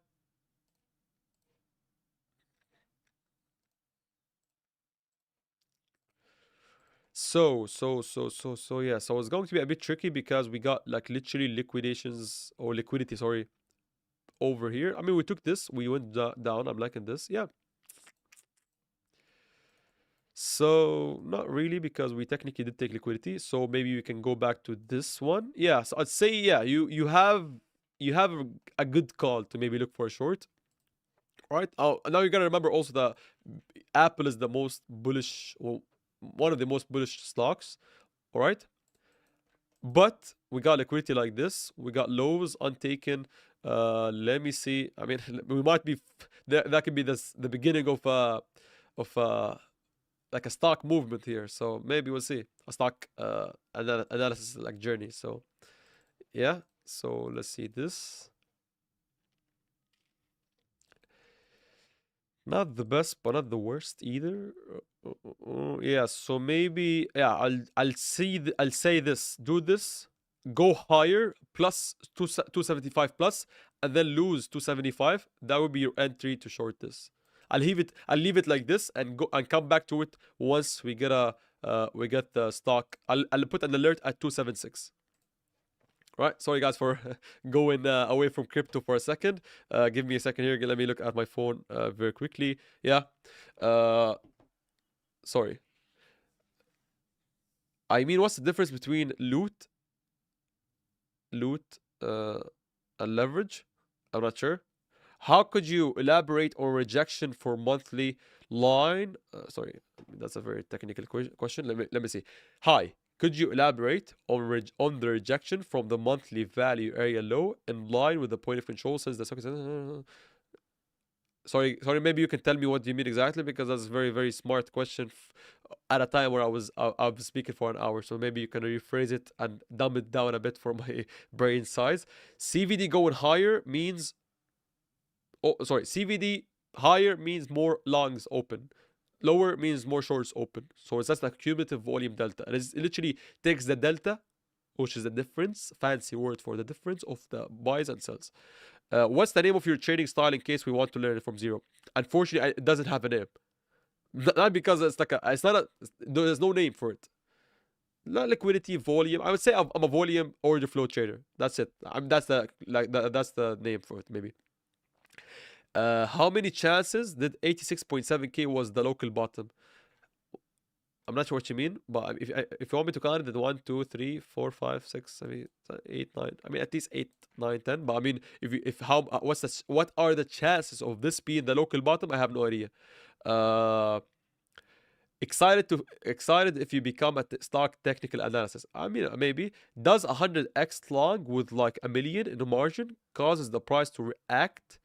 So yeah. So it's going to be a bit tricky because we got like literally liquidations or liquidity, sorry, over here. I mean, we took this, we went down. I'm liking this. Yeah. So not really, because we technically did take liquidity. So maybe we can go back to this one. Yeah. So I'd say, yeah, you have a good call to maybe look for a short. Right. Oh, now you gotta remember also that Apple is the most bullish, well, one of the most bullish stocks. All right. But we got liquidity like this. We got lows untaken. Let me see. I mean, we might be that could be the beginning of like a stock movement here. So maybe we'll see a stock analysis like journey. So yeah. So let's see this. Not the best, but not the worst either. Yeah. So maybe, yeah. I'll say this. Do this. Go higher plus 275 plus, and then lose 275. That would be your entry to short this. I'll leave it like this and go and come back to it once we get the stock. I'll put an alert at 276. Right. Sorry guys for going away from crypto for a second. Give me a second here. Let me look at my phone very quickly. Yeah. Uh, sorry. I mean, what's the difference between loot, and leverage? I'm not sure. How could you elaborate on rejection for monthly line? Sorry, that's a very technical question. Let me see. Hi, could you elaborate on the rejection from the monthly value area low in line with the point of control since the stock is Sorry, maybe you can tell me what you mean exactly, because that's a very, very smart question at a time where I was speaking for an hour. So maybe you can rephrase it and dumb it down a bit for my brain size. CVD going higher means, oh, sorry, CVD higher means more longs open. Lower means more shorts open. So it's just like cumulative volume delta. And it literally takes the delta, which is the difference, fancy word for the difference of the buys and sells. What's the name of your trading style in case we want to learn it from zero? Unfortunately, it doesn't have a name. Not because it's like it's not a, there's no name for it. Not liquidity, volume. I would say I'm a volume order flow trader. That's it. That's the that's the name for it maybe. How many chances did 86.7k was the local bottom? I'm not sure what you mean, but if you want me to count it, then 1, 2, 3, 4, 5, 6, 7, 8, 9. I mean, at least 8, 9, 10. But I mean, if how what are the chances of this being the local bottom? I have no idea. Uh, excited if you become a stock technical analysis. I mean, maybe does 100x long with like a million in a margin causes the price to react?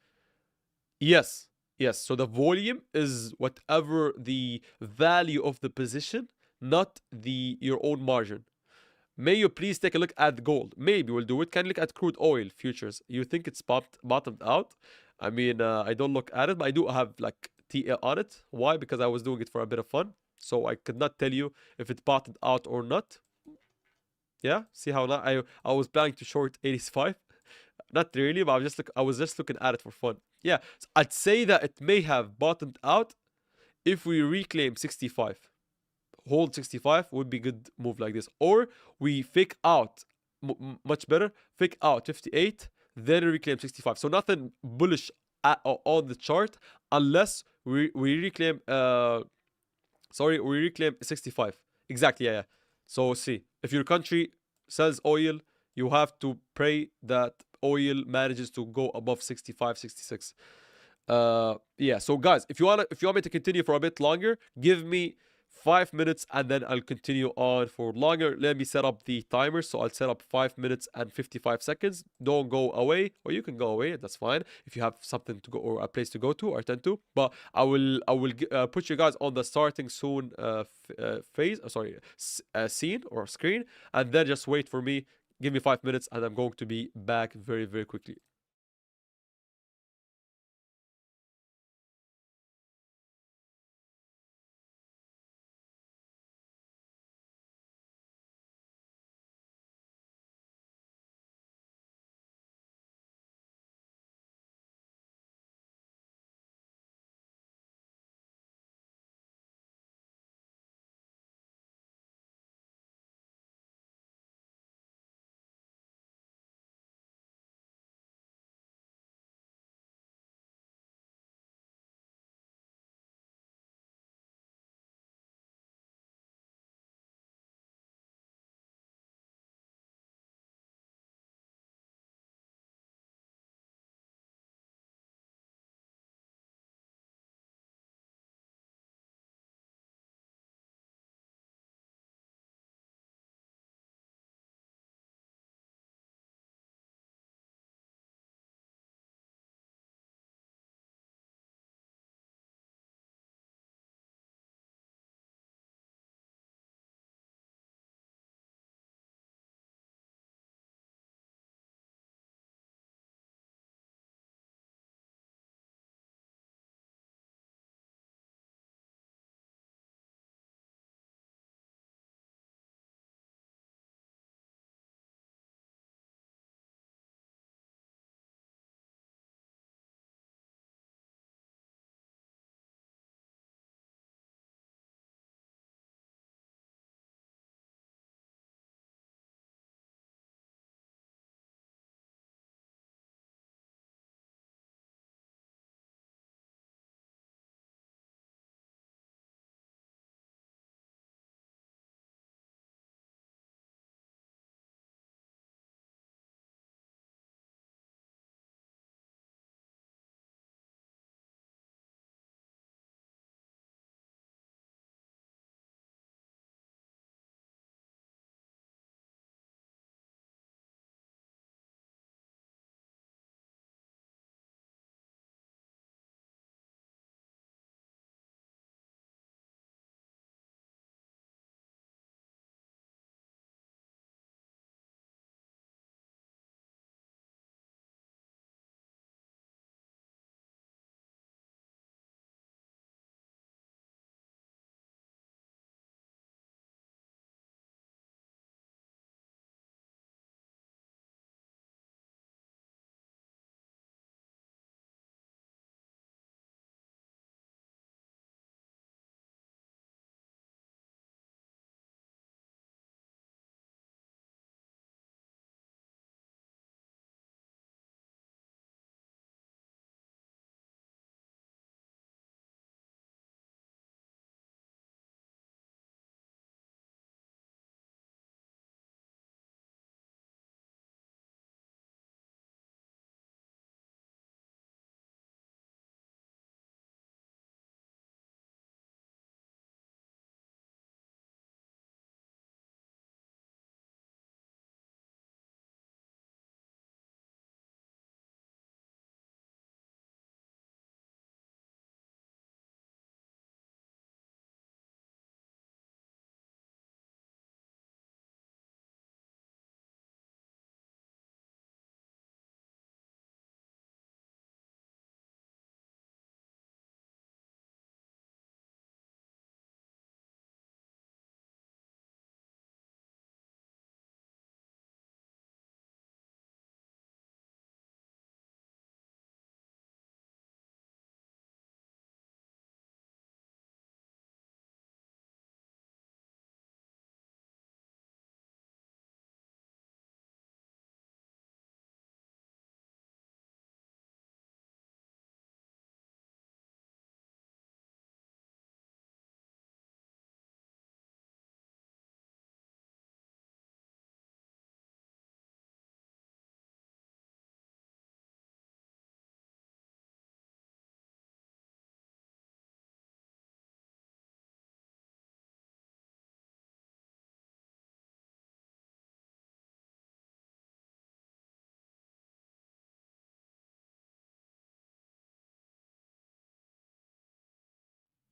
Yes, yes. So the volume is whatever the value of the position, not the your own margin. May you please take a look at gold? Maybe we'll do it. Can you look at crude oil futures? You think it's bottomed out? I mean, I don't look at it, but I do have like TA on it. Why? Because I was doing it for a bit of fun. So I could not tell you if it bottomed out or not. Yeah, see how now I was planning to short 85. Not really, but I was just looking at it for fun. Yeah, so I'd say that it may have bottomed out if we reclaim 65. Hold 65 would be good move like this, or we fake out much better. Fake out 58, then reclaim 65. So nothing bullish on the chart unless we reclaim sorry, we reclaim 65. Exactly, yeah, yeah. So see, if your country sells oil, you have to pray that oil manages to go above 65, 66. Yeah, so guys, if you want me to continue for a bit longer, give me 5 minutes and then I'll continue on for longer. Let me set up the timer. So I'll set up 5 minutes and 55 seconds. Don't go away, or you can go away. That's fine if you have something to go or a place to go to or tend to. But I will put you guys on the starting soon phase. Sorry, scene or screen, and then just wait for me. Give me 5 minutes, and I'm going to be back very, very quickly.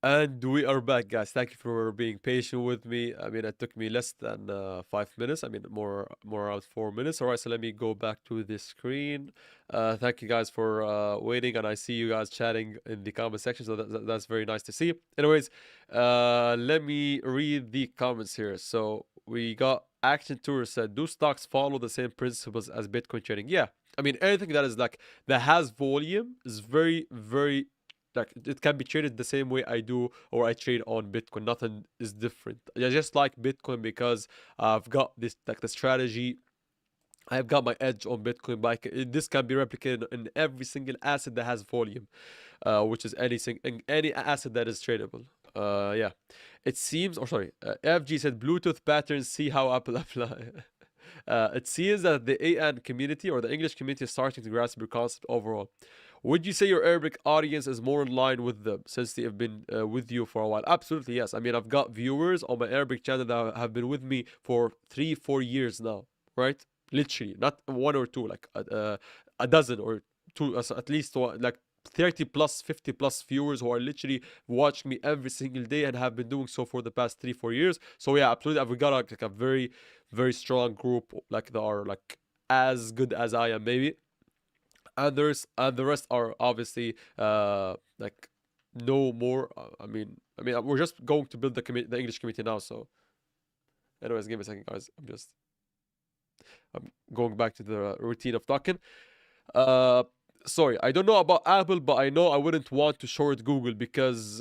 And we are back, guys. Thank you for being patient with me. I mean, it took me less than 5 minutes. I mean, more around 4 minutes. All right, so let me go back to the screen. Thank you guys for waiting, and I see you guys chatting in the comment section, so that's very nice to see. Anyways, let me read the comments here. So we got Action Tour said, "Do stocks follow the same principles as Bitcoin trading?" Yeah, I mean, anything that is like that has volume is very, very like it can be traded the same way I do or I trade on Bitcoin. Nothing is different. I just like Bitcoin because I've got this like the strategy. I've got my edge on Bitcoin. Like this can be replicated in every single asset that has volume, which is anything in any asset that is tradable. Yeah, it seems. Or sorry, FG said Bluetooth patterns. See how Apple apply. It seems that the AN community or the English community is starting to grasp your concept overall. Would you say your Arabic audience is more in line with them since they have been with you for a while? Absolutely, yes. I mean, I've got viewers on my Arabic channel that have been with me for 3, 4 years now, right? Literally, not one or two, like a dozen or two, at least like 30 plus, 50 plus viewers who are literally watching me every single day and have been doing so for the past 3, 4 years. So yeah, absolutely, I've got like a very, very strong group like that are like as good as I am, maybe. And the rest are obviously like no more. I mean, we're just going to build the English community now. So, anyways, give me a second, guys. I'm going back to the routine of talking. Uh, Sorry, I don't know about Apple, but I know I wouldn't want to short Google because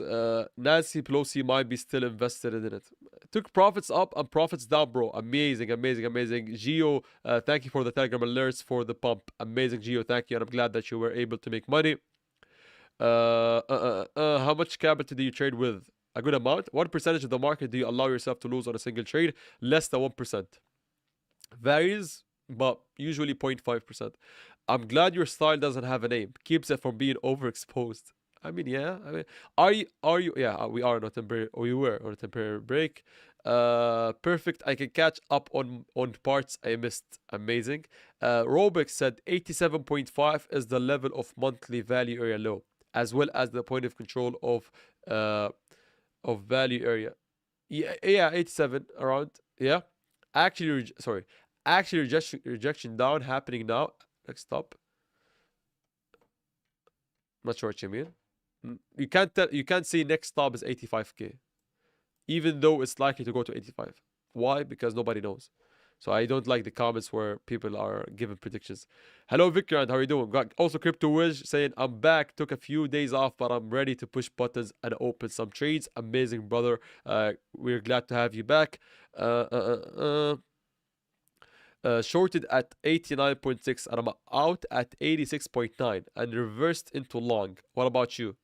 Nancy Pelosi might be still invested in it. Took profits up and profits down, bro. Amazing, amazing, amazing. Geo, thank you for the Telegram alerts for the pump. Amazing, Geo. Thank you, and I'm glad that you were able to make money. How much capital do you trade with? A good amount. What percentage of the market do you allow yourself to lose on a single trade? Less than 1%. Varies, but usually 0.5%. I'm glad your style doesn't have a name. Keeps it from being overexposed. I mean, yeah. I mean, are you? Yeah, we are on a temporary. We were on a temporary break. Perfect. I can catch up on parts I missed. Amazing. Robix said 87.5 is the level of monthly value area low, as well as the point of control uh of value area. Yeah, 87 around. Yeah. Actually, sorry. Actually, rejection down happening now. Next stop. Not sure what you mean. You can't tell. You can't say next stop is 85k, even though it's likely to go to 85. Why? Because nobody knows. So I don't like the comments where people are giving predictions. Hello, Victor, and how are you doing? Got also Crypto Wish saying I'm back. Took a few days off, but I'm ready to push buttons and open some trades. Amazing, brother. We're glad to have you back. Uh, uh, uh, uh shorted at 89.6 and I'm out at 86.9 and reversed into long. What about you?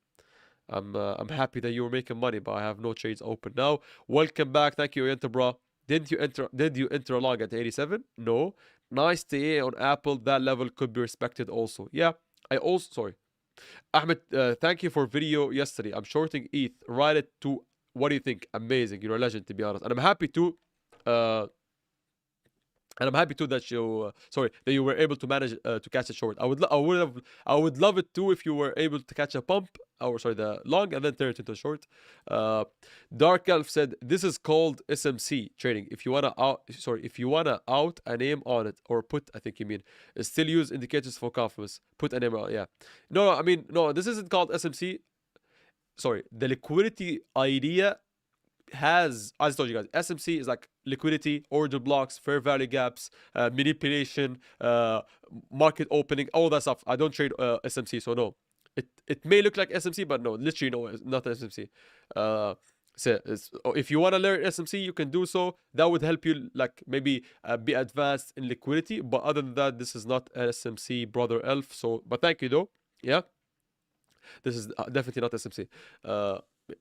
I'm happy that you were making money, but I have no trades open now. Welcome back. Thank you, Enter, bro. Did you enter long at 87? No. Nice TA on Apple. That level could be respected also. Yeah. I also sorry. Ahmed, thank you for video yesterday. I'm shorting ETH. Write it to what do you think? Amazing. You're a legend, to be honest. And I'm happy to uh and I'm happy too that you were able to manage to catch it short. I would love it too if you were able to catch a pump or sorry the long and then turn it into a short. Uh, Dark Elf said this is called SMC trading. If you wanna out a name on it or put, I think you mean, still use indicators for confidence. Put a name on, yeah. No, I mean no, this isn't called SMC. Sorry, the liquidity idea has, as I told you guys, SMC is like liquidity, order blocks, fair value gaps, manipulation, market opening, all that stuff. I don't trade SMC, so no. It may look like SMC, but no, literally no, it's not SMC. If you want to learn SMC, you can do so. That would help you, like maybe be advanced in liquidity. But other than that, this is not SMC, brother Elf. So, but thank you though. Yeah. This is definitely not SMC.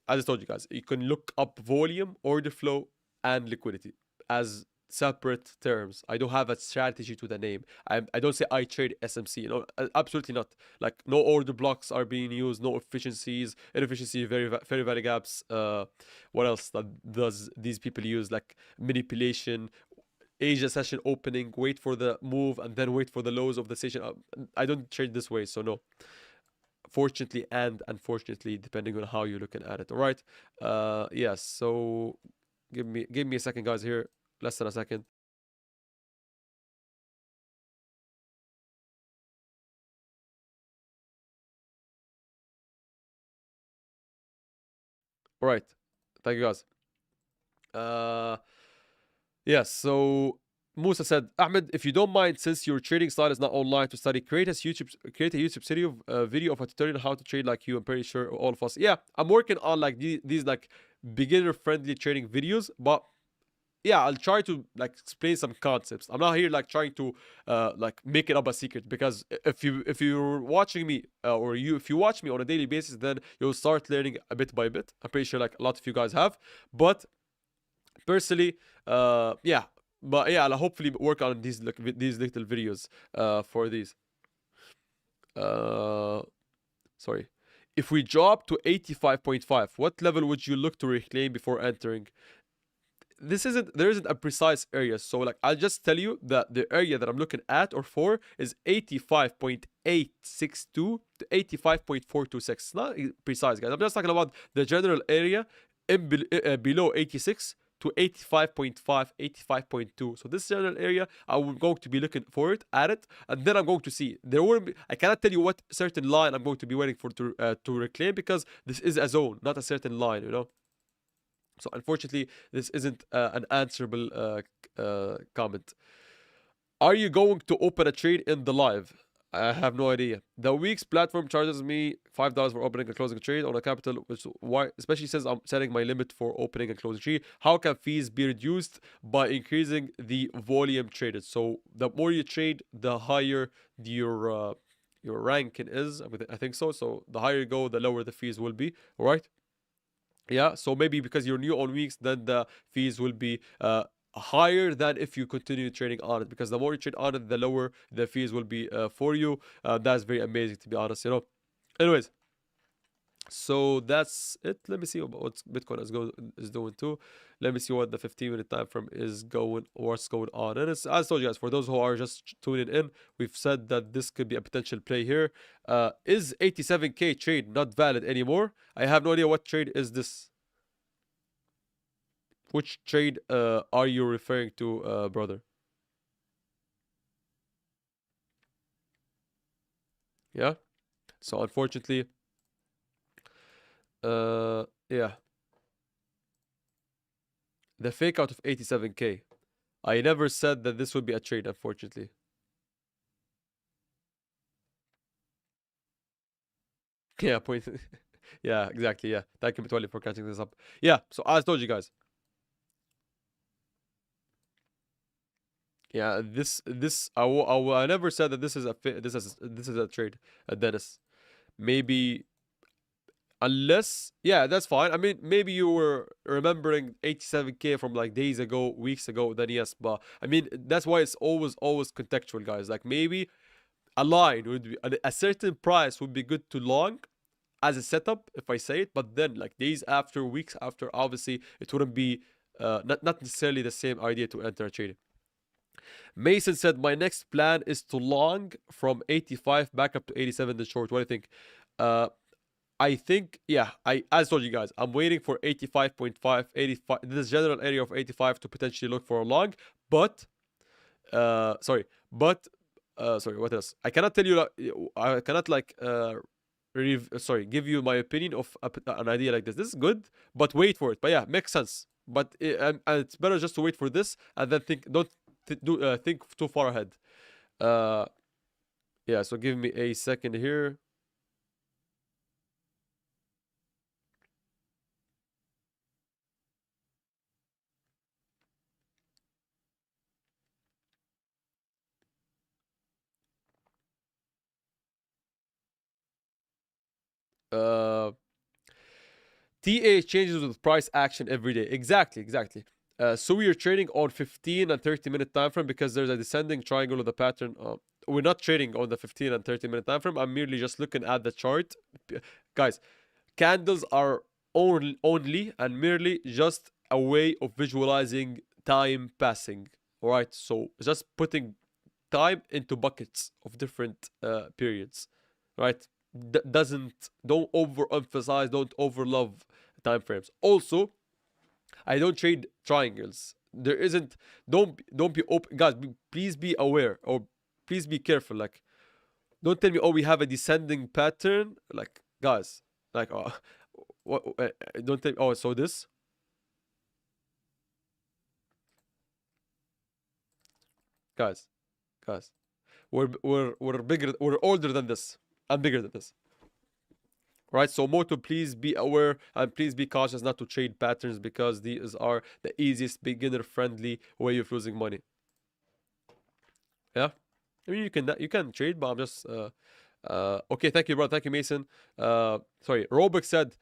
As I told you guys, you can look up volume, order flow, and liquidity as separate terms. I don't have a strategy to the name. I don't say I trade SMC. No, absolutely not. Like no order blocks are being used, no inefficiency, very value gaps. What else does these people use? Like manipulation, Asia session opening, wait for the move and then wait for the lows of the session. I don't trade this way, so no. fortunately and unfortunately, depending on how you're looking at it. All right. Yes. So give me a second, guys. Here, less than a second. All right. Thank you, guys. Uh, yes. So Musa said, Ahmed, if you don't mind, since your trading style is not online to study, create a YouTube video of a tutorial on how to trade like you. I'm pretty sure all of us. Yeah, I'm working on like these like beginner friendly trading videos, but yeah, I'll try to like explain some concepts. I'm not here like trying to like make it up a secret, because if you're watching me or you if you watch me on a daily basis, then you'll start learning a bit by bit. I'm pretty sure like a lot of you guys have, but personally, yeah, but yeah, I'll hopefully work on these little videos for these. Uh, Sorry. If we drop to 85.5, what level would you look to reclaim before entering? There isn't a precise area, so like I'll just tell you that the area that I'm looking at or for is 85.862 to 85.426. It's not precise, guys. I'm just talking about the general area below 86 to 85.5, 85.2. So this general area, I'm going to be looking for it, at it, and then I'm going to see. There will be, I cannot tell you what certain line I'm going to be waiting for to reclaim, because this is a zone, not a certain line, you know. So unfortunately, this isn't an answerable comment. Are you going to open a trade in the live? I have no idea. The week's platform charges me $5 for opening and closing a trade on a capital, which why especially says I'm setting my limit for opening and closing trade. How can fees be reduced by increasing the volume traded? So the more you trade, the higher your ranking is. I think so. So the higher you go, the lower the fees will be. All right. Yeah, so maybe because you're new on weeks, then the fees will be higher than if you continue trading on it. Because the more you trade on it, the lower the fees will be for you. That's very amazing, to be honest. You know. Anyways, so that's it. Let me see what Bitcoin is doing too. Let me see what the 15-minute time frame is going. What's going on? And it's, as I told you guys, for those who are just tuning in, we've said that this could be a potential play here. Is 87K trade not valid anymore? I have no idea what trade is this. Which trade are you referring to, brother? Yeah. So unfortunately, yeah, the fake out of 87K. I never said that this would be a trade, unfortunately. Yeah, point. Yeah, exactly. Yeah, thank you, Mitwali, for catching this up. Yeah, so as I told you guys, yeah, I never said that this is a trade, Dennis. Maybe unless, yeah, that's fine. I mean, maybe you were remembering 87K from like days ago, weeks ago. Then yes, but I mean that's why it's always contextual, guys. Like maybe a line would be a certain price would be good to long as a setup if I say it, but then like days after, weeks after, obviously it wouldn't be not necessarily the same idea to enter a trading. Mason said my next plan is to long from 85 back up to 87 the short. What do you think? Uh, I think, yeah, as told you guys, I'm waiting for 85.5, 85, this general area of 85 to potentially look for a long, but sorry, but sorry, what else? I cannot tell you, I cannot like sorry, give you my opinion of an idea like this. This is good, but wait for it. But yeah, makes sense. But and it's better just to wait for this and then think. Don't think too far ahead. Uh, yeah. So give me a second here. Uh, TA changes with price action every day. Exactly, exactly. So we are trading on 15 and 30-minute time frame because there's a descending triangle of the pattern. We're not trading on the 15 and 30-minute time frame. I'm merely just looking at the chart. Guys, candles are only and merely just a way of visualizing time passing. All right, so just putting time into buckets of different periods, right? don't overemphasize, don't overlove time frames. Also, I don't trade triangles. There isn't. Don't be open, guys. Please be aware, or please be careful. Like, don't tell me, oh, we have a descending pattern. Like, guys, like, oh, what? Don't tell me, oh, so this, guys, guys, we're bigger, we're older than this. I'm bigger than this. Right, so Moto, please be aware and please be cautious not to trade patterns because these are the easiest beginner friendly way of losing money. Yeah, I mean you can trade, but I'm just okay. Thank you, bro. Thank you, Mason. Sorry, Robert said,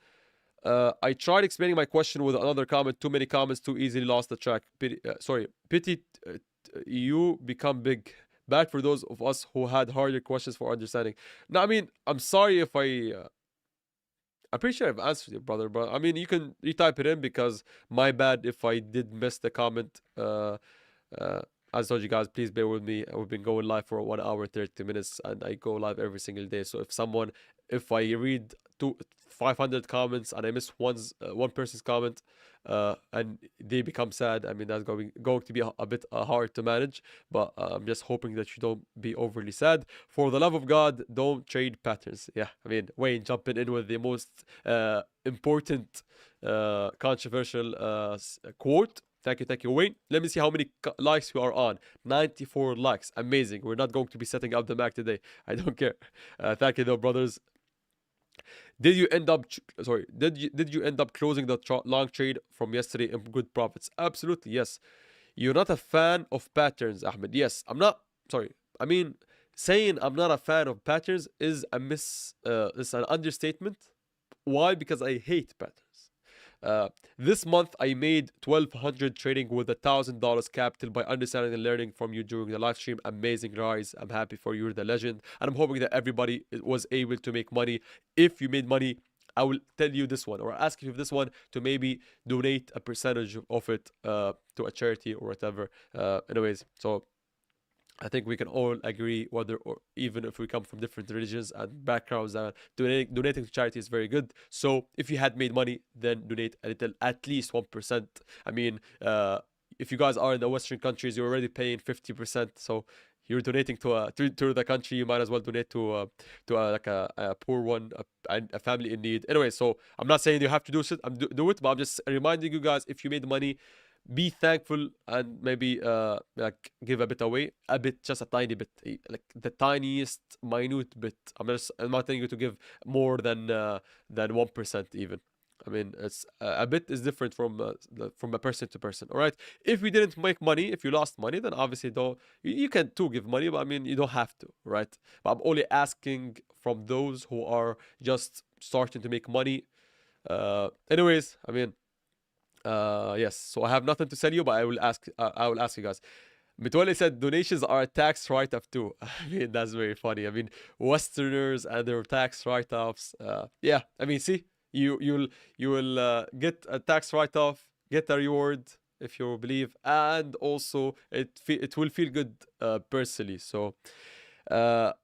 I tried explaining my question with another comment. Too many comments, too easily lost the track. Pity, sorry, pity. You become big. Bad for those of us who had harder questions for understanding. No, I mean I'm sorry if I'm pretty sure I've answered you, brother. But I mean you can retype it in because my bad if I did miss the comment. Uh, as I told you guys, please bear with me. We've been going live for 1 hour 30 minutes, and I go live every single day. So if I read 500 comments and I miss one person's comment, and they become sad, I mean that's going to be a bit hard to manage. But I'm just hoping that you don't be overly sad. For the love of God, don't trade patterns. Yeah, I mean Wayne jumping in with the most important, controversial quote. Thank you, Wayne. Let me see how many likes we are on. 94 likes. Amazing. We're not going to be setting up the Mac today. I don't care. Thank you, though, brothers. Did you end up? Sorry. Did you end up closing the long trade from yesterday in good profits? Absolutely, yes. You're not a fan of patterns, Ahmed. Yes, I'm not. Sorry. I mean, saying I'm not a fan of patterns is is an understatement. Why? Because I hate patterns. This month I made 1,200 trading with $1,000 capital by understanding and learning from you during the live stream. Amazing, rise. I'm happy for you. You're the legend, and I'm hoping that everybody was able to make money. If you made money, I will tell you this one or ask you this one to maybe donate a percentage of it to a charity or whatever. Anyways, so I think we can all agree, whether or even if we come from different religions and backgrounds, that donating to charity is very good. So if you had made money, then donate a little, at least 1%. I mean, if you guys are in the Western countries, you're already paying 50%. So you're donating to the country, you might as well donate to like a poor one, a family in need. Anyway, so I'm not saying you have to do it, but I'm just reminding you guys, if you made money, be thankful and maybe like give a bit away, a bit, just a tiny bit, like the tiniest minute bit. I'm not telling you to give more than 1% even. I mean, it's a bit is different from a person to person. All right. If we didn't make money, if you lost money, then obviously don't. You can too give money, but I mean you don't have to, right? But I'm only asking from those who are just starting to make money. Anyways, I mean, yes, so I have nothing to sell you, but I will ask you guys. Mitwali said donations are a tax write-off too. I mean, that's very funny. I mean, Westerners and their tax write-offs. Yeah, I mean, see, you will get a tax write-off, get a reward if you believe, and also it will feel good personally. So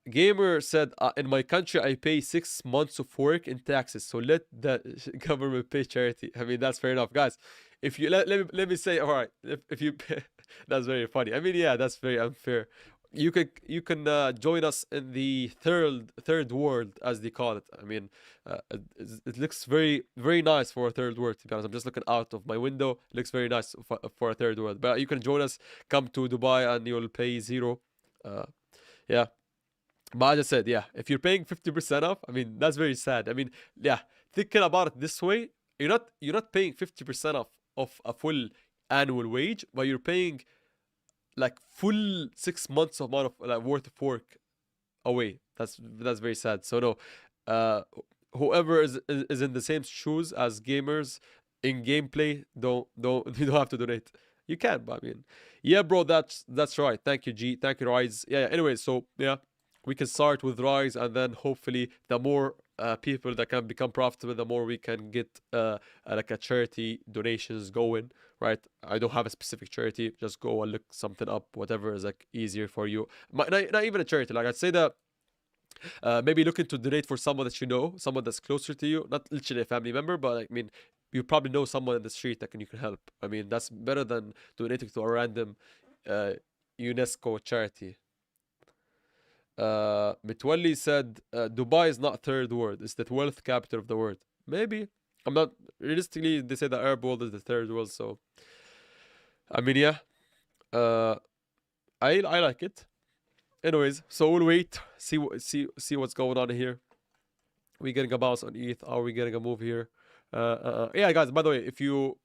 Gamer said, in my country, I pay 6 months of work in taxes, so let the government pay charity. I mean, that's fair enough, guys. If you let me say, all right, if you pay, that's very funny. I mean, yeah, that's very unfair. You can join us in the third world, as they call it. I mean, it looks very nice for a third world. To be honest, I'm just looking out of my window. It looks very nice for a third world. But you can join us. Come to Dubai, and you'll pay zero. Uh, yeah. But I just said, yeah, if you're paying 50% off, I mean, that's very sad. I mean, yeah, thinking about it this way, you're not paying 50% off of a full annual wage, but you're paying like full 6 months amount of like, worth of work away. That's very sad. So no, uh, whoever is in the same shoes as gamers in gameplay, don't you don't have to donate. You can, but I mean, yeah, bro, that's right. Thank you, G. Thank you, Rise. Yeah. Anyway, so yeah, we can start with Rise, and then hopefully the more people that can become profitable, the more we can get like a charity donations going. Right? I don't have a specific charity. Just go and look something up, whatever is like easier for you. Not even a charity. Like I'd say that Maybe looking to donate for someone that you know, someone that's closer to you, not literally a family member, but I mean, you probably know someone in the street that you can help. I mean, that's better than donating to a random uh, UNESCO charity. Mitwalli said Dubai is not third world; it's the wealth capital of the world. Maybe I'm not realistically. They say the Arab world is the third world, so I mean, yeah. Uh, I like it. Anyways, so we'll wait, see what's going on here. We getting a bounce on ETH? Are we getting a move here? Yeah, guys. By the way, if you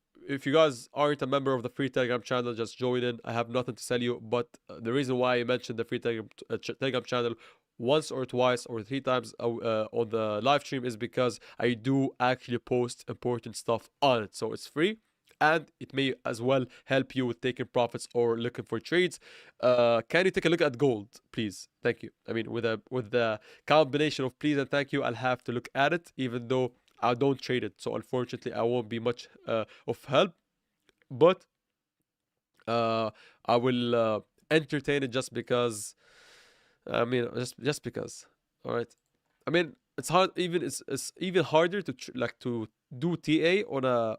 guys aren't a member of the free Telegram channel, just join in. I have nothing to sell you, but the reason why I mentioned the free Telegram channel once or twice or three times on the live stream is because I do actually post important stuff on it. So it's free. And it may as well help you with taking profits or looking for trades. Can you take a look at gold, please? Thank you. I mean, with the combination of please and thank you, I'll have to look at it, even though I don't trade it. So unfortunately, I won't be much of help. But uh, I will entertain it just because. I mean, just because. All right. I mean, it's hard. It's even harder to like to do TA on a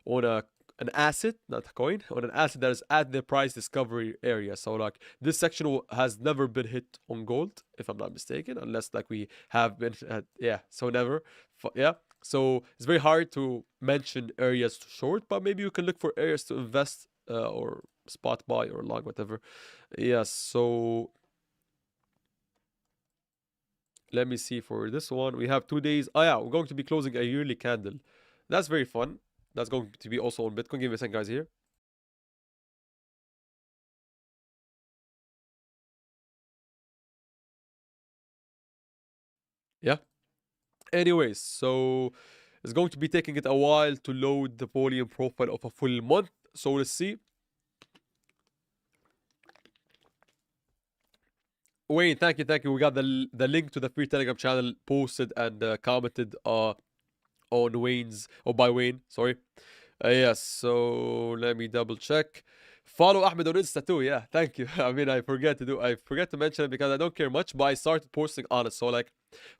on a an asset, not a coin, on an asset that is at the price discovery area. So like this section has never been hit on gold, if I'm not mistaken, unless like we have been, yeah. So never, yeah. So it's very hard to mention areas to short, but maybe you can look for areas to invest or spot buy or long, whatever. Yes. So let me see for this one. We have 2 days. Oh yeah, we're going to be closing a yearly candle. That's very fun. That's going to be also on Bitcoin. Give me a second, guys. Here. Yeah. Anyways, so it's going to be taking it a while to load the volume profile of a full month. So let's see. Wayne, thank you, thank you. We got the link to the free Telegram channel posted and commented on Wayne's or by Wayne. Sorry. Yes, so let me double check. Follow Ahmed on Insta too. Yeah, thank you. I mean, I forget to mention it because I don't care much, but I started posting on it. So like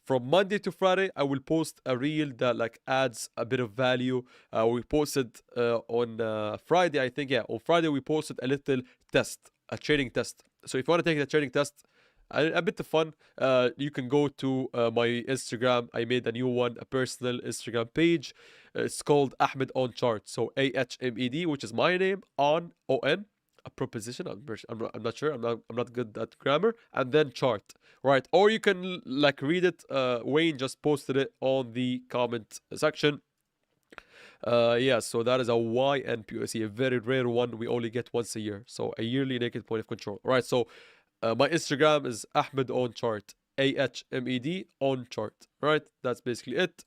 from Monday to Friday, I will post a reel that like adds a bit of value. We posted on Friday, I think. Yeah, on Friday we posted a little test, a trading test. So if you want to take the trading test, a bit of fun. You can go to my Instagram. I made a new one, a personal Instagram page. It's called Ahmed on Chart. So AHMED, which is my name, on ON, a proposition. I'm not sure. I'm not good at grammar. And then chart, right? Or you can like read it. Wayne just posted it on the comment section. Yeah, so that is a YNPOC, a very rare one. We only get once a year. So a yearly naked point of control. All right, so my Instagram is Ahmed on chart. AHMED on chart. Right? That's basically it.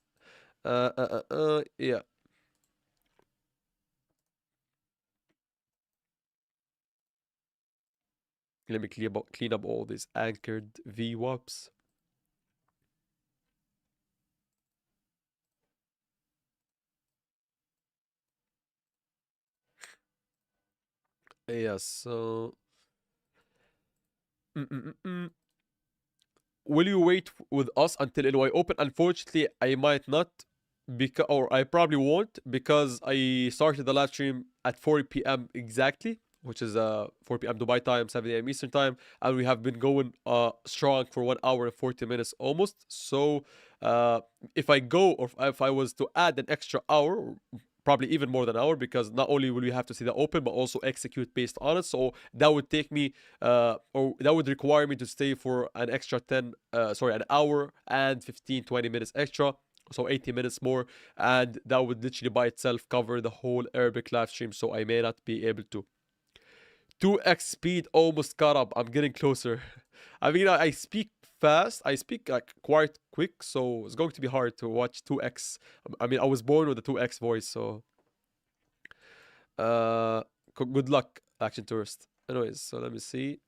Yeah. Let me clean up all these anchored VWAPs. Yes, so. Mm, mm, mm, mm. Will you wait with us until NY open? Unfortunately, I might not, because or I probably won't because I started the live stream at 4 p.m. exactly, which is 4 p.m. Dubai time, 7 a.m. Eastern time, and we have been going strong for 1 hour and 40 minutes almost. So uh, if I go or if I was to add an extra hour, probably even more than an hour, because not only will we have to see the open but also execute based on it, so that would take me or that would require me to stay for an extra 10 sorry, an hour and 15, 20 minutes extra, so 80 minutes more, and that would literally by itself cover the whole Arabic live stream, so I may not be able to. 2x speed almost caught up. I'm getting closer. I mean, I speak fast. I speak like quite quick, so it's going to be hard to watch 2x. I mean, I was born with a 2x voice, so uh, good luck, Action Tourist. Anyways, so let me see.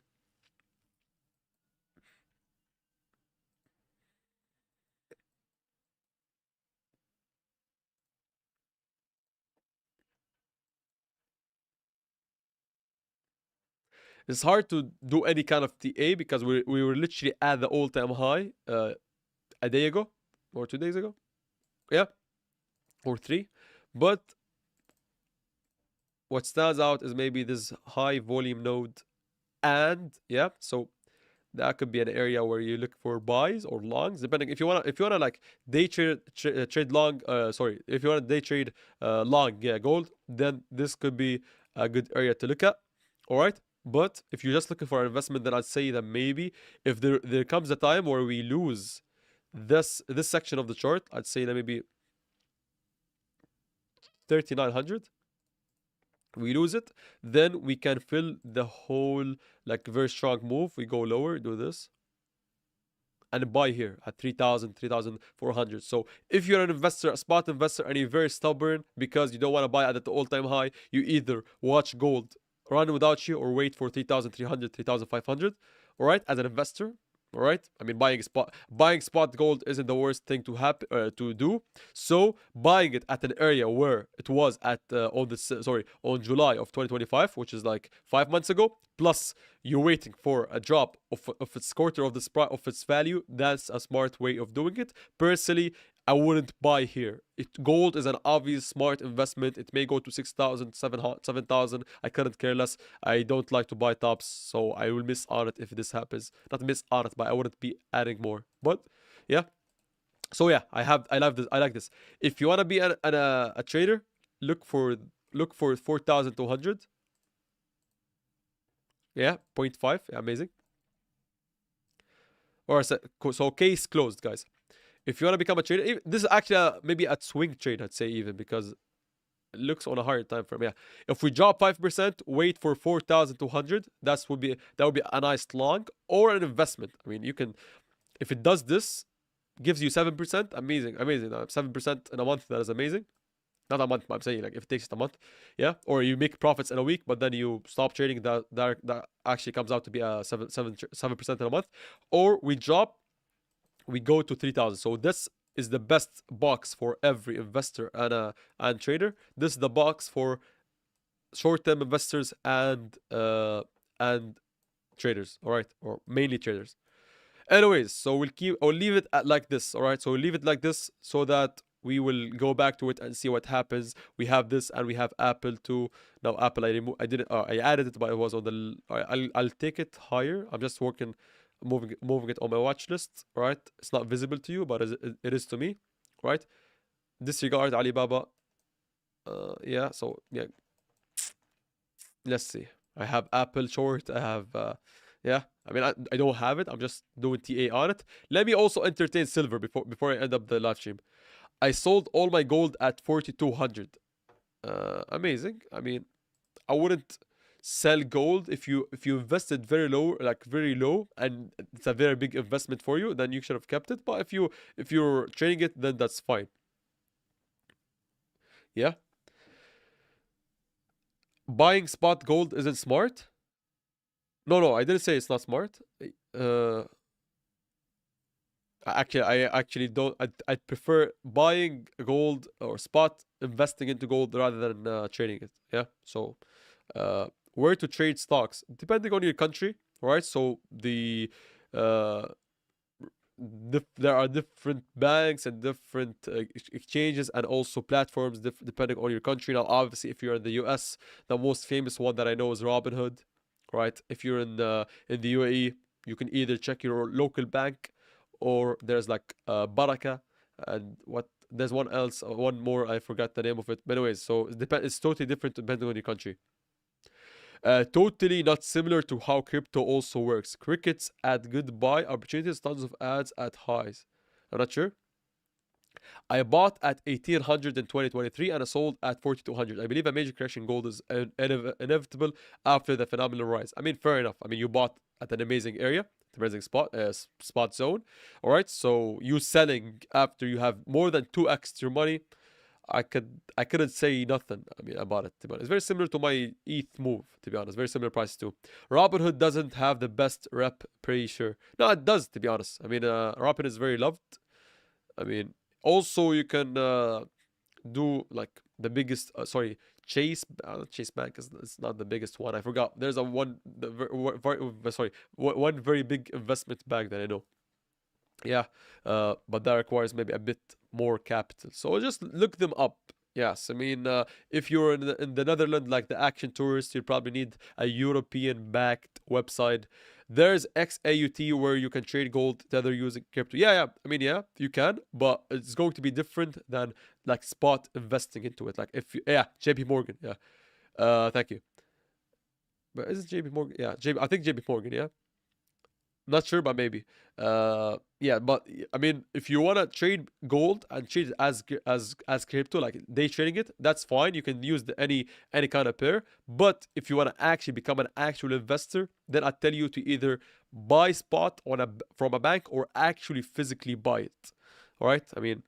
It's hard to do any kind of TA because we were literally at the all-time high a day ago or 2 days ago. Yeah, or three. But what stands out is maybe this high volume node, and yeah, so that could be an area where you look for buys or longs, depending if you wanna like day trade long. Sorry, if you wanna day trade long, yeah, gold, then this could be a good area to look at. All right, but if you're just looking for an investment, then I'd say that maybe if there comes a time where we lose this section of the chart, I'd say that maybe 3900 we lose it, then we can fill the whole like very strong move. We go lower, do this, and buy here at 3000, 3400. So if you're an investor, a spot investor, and you're very stubborn because you don't want to buy at the all-time high, you either watch gold run without you or wait for 3300, 3500. All right, as an investor. All right, I mean buying spot gold isn't the worst thing to do. So buying it at an area where it was at on July of 2025, which is like 5 months ago, plus you're waiting for a drop of its quarter of of its value. That's a smart way of doing it. Personally, I wouldn't buy here. Gold is an obvious smart investment. It may go to 6,000, 7,000. I couldn't care less. I don't like to buy tops, so I will miss on it if this happens. Not miss on it, but I wouldn't be adding more. But yeah. So yeah, I love this. I like this. If you wanna be a trader, look for 4,200. Yeah, 0.5. Amazing. Or so case closed, guys. If you want to become a trader, this is actually maybe a swing trade, I'd say, even because it looks on a higher time frame. Yeah, if we drop 5%, wait for 4,200. That would be a nice long or an investment. I mean, you can, if it does this, gives you 7%. Amazing, amazing. 7% in a month. That is amazing. Not a month, but I'm saying like if it takes a month, yeah. Or you make profits in a week, but then you stop trading. That actually comes out to be a 7% in a month. Or we go to 3000. So this is the best box for every investor and trader. This is the box for short-term investors and traders, all right, or mainly traders. Anyways, so I'll leave it at like this, all right. So we'll leave it like this so that we will go back to it and see what happens. We have this and we have Apple too. Now Apple, I didn't I added it, but it was on the I'll take it higher. I'm just moving it on my watch list, right? It's not visible to you, but it is to me, right? Disregard Alibaba. Yeah, so yeah, let's see. I have Apple short. I have yeah. I mean, I don't have it. I'm just doing TA on it. Let me also entertain silver before I end up the live stream. I sold all my gold at 4,200. Amazing. I mean, I wouldn't sell gold if you invested very low, like very low, and it's a very big investment for you, then you should have kept it. But if you're trading it, then that's fine. Yeah. Buying spot gold isn't smart. No, I didn't say it's not smart. Uh, I actually don't. I'd prefer buying gold or spot investing into gold rather than trading it. Yeah. So, where to trade stocks depending on your country, right? So uh, there are different banks and different exchanges and also platforms depending on your country. Now, obviously, if you're in the US, the most famous one that I know is Robinhood, right? If you're in the UAE, you can either check your local bank or there's like Baraka and what there's one more, I forgot the name of it. But anyways, so it's totally different depending on your country. Totally not similar to how crypto also works. Crickets at good buy opportunities, tons of ads at highs. I'm not sure. I bought at 1800 in 2023 and I sold at 4200. I believe a major correction in gold is inevitable after the phenomenal rise. I mean, fair enough. I mean, you bought at an amazing area, amazing spot zone. All right, so you selling after you have more than 2x your money. I couldn't say nothing. I mean about it. To be honest, it's very similar to my ETH move. To be honest, very similar prices too. Robinhood doesn't have the best rep, pretty sure. No, it does. To be honest, I mean Robinhood is very loved. I mean, also you can do like the biggest. Sorry, Chase Bank is not the biggest one. I forgot. There's a one, sorry, one very big investment bank that I know. Yeah, but that requires maybe a bit more capital. So just look them up. Yes, I mean, if you're in the Netherlands, like the Action Tourist, you probably need a European-backed website. There's XAUT where you can trade gold tether using crypto. Yeah, yeah. I mean, yeah, you can, but it's going to be different than like spot investing into it. Like if you, yeah, JP Morgan. Yeah. Thank you. But is it JP Morgan? Yeah, I think JP Morgan. Yeah. Not sure, but maybe. Yeah, but I mean, if you wanna trade gold and trade it as crypto, like day trading it, that's fine. You can use any kind of pair. But if you wanna actually become an actual investor, then I tell you to either buy spot from a bank or actually physically buy it. All right. I mean,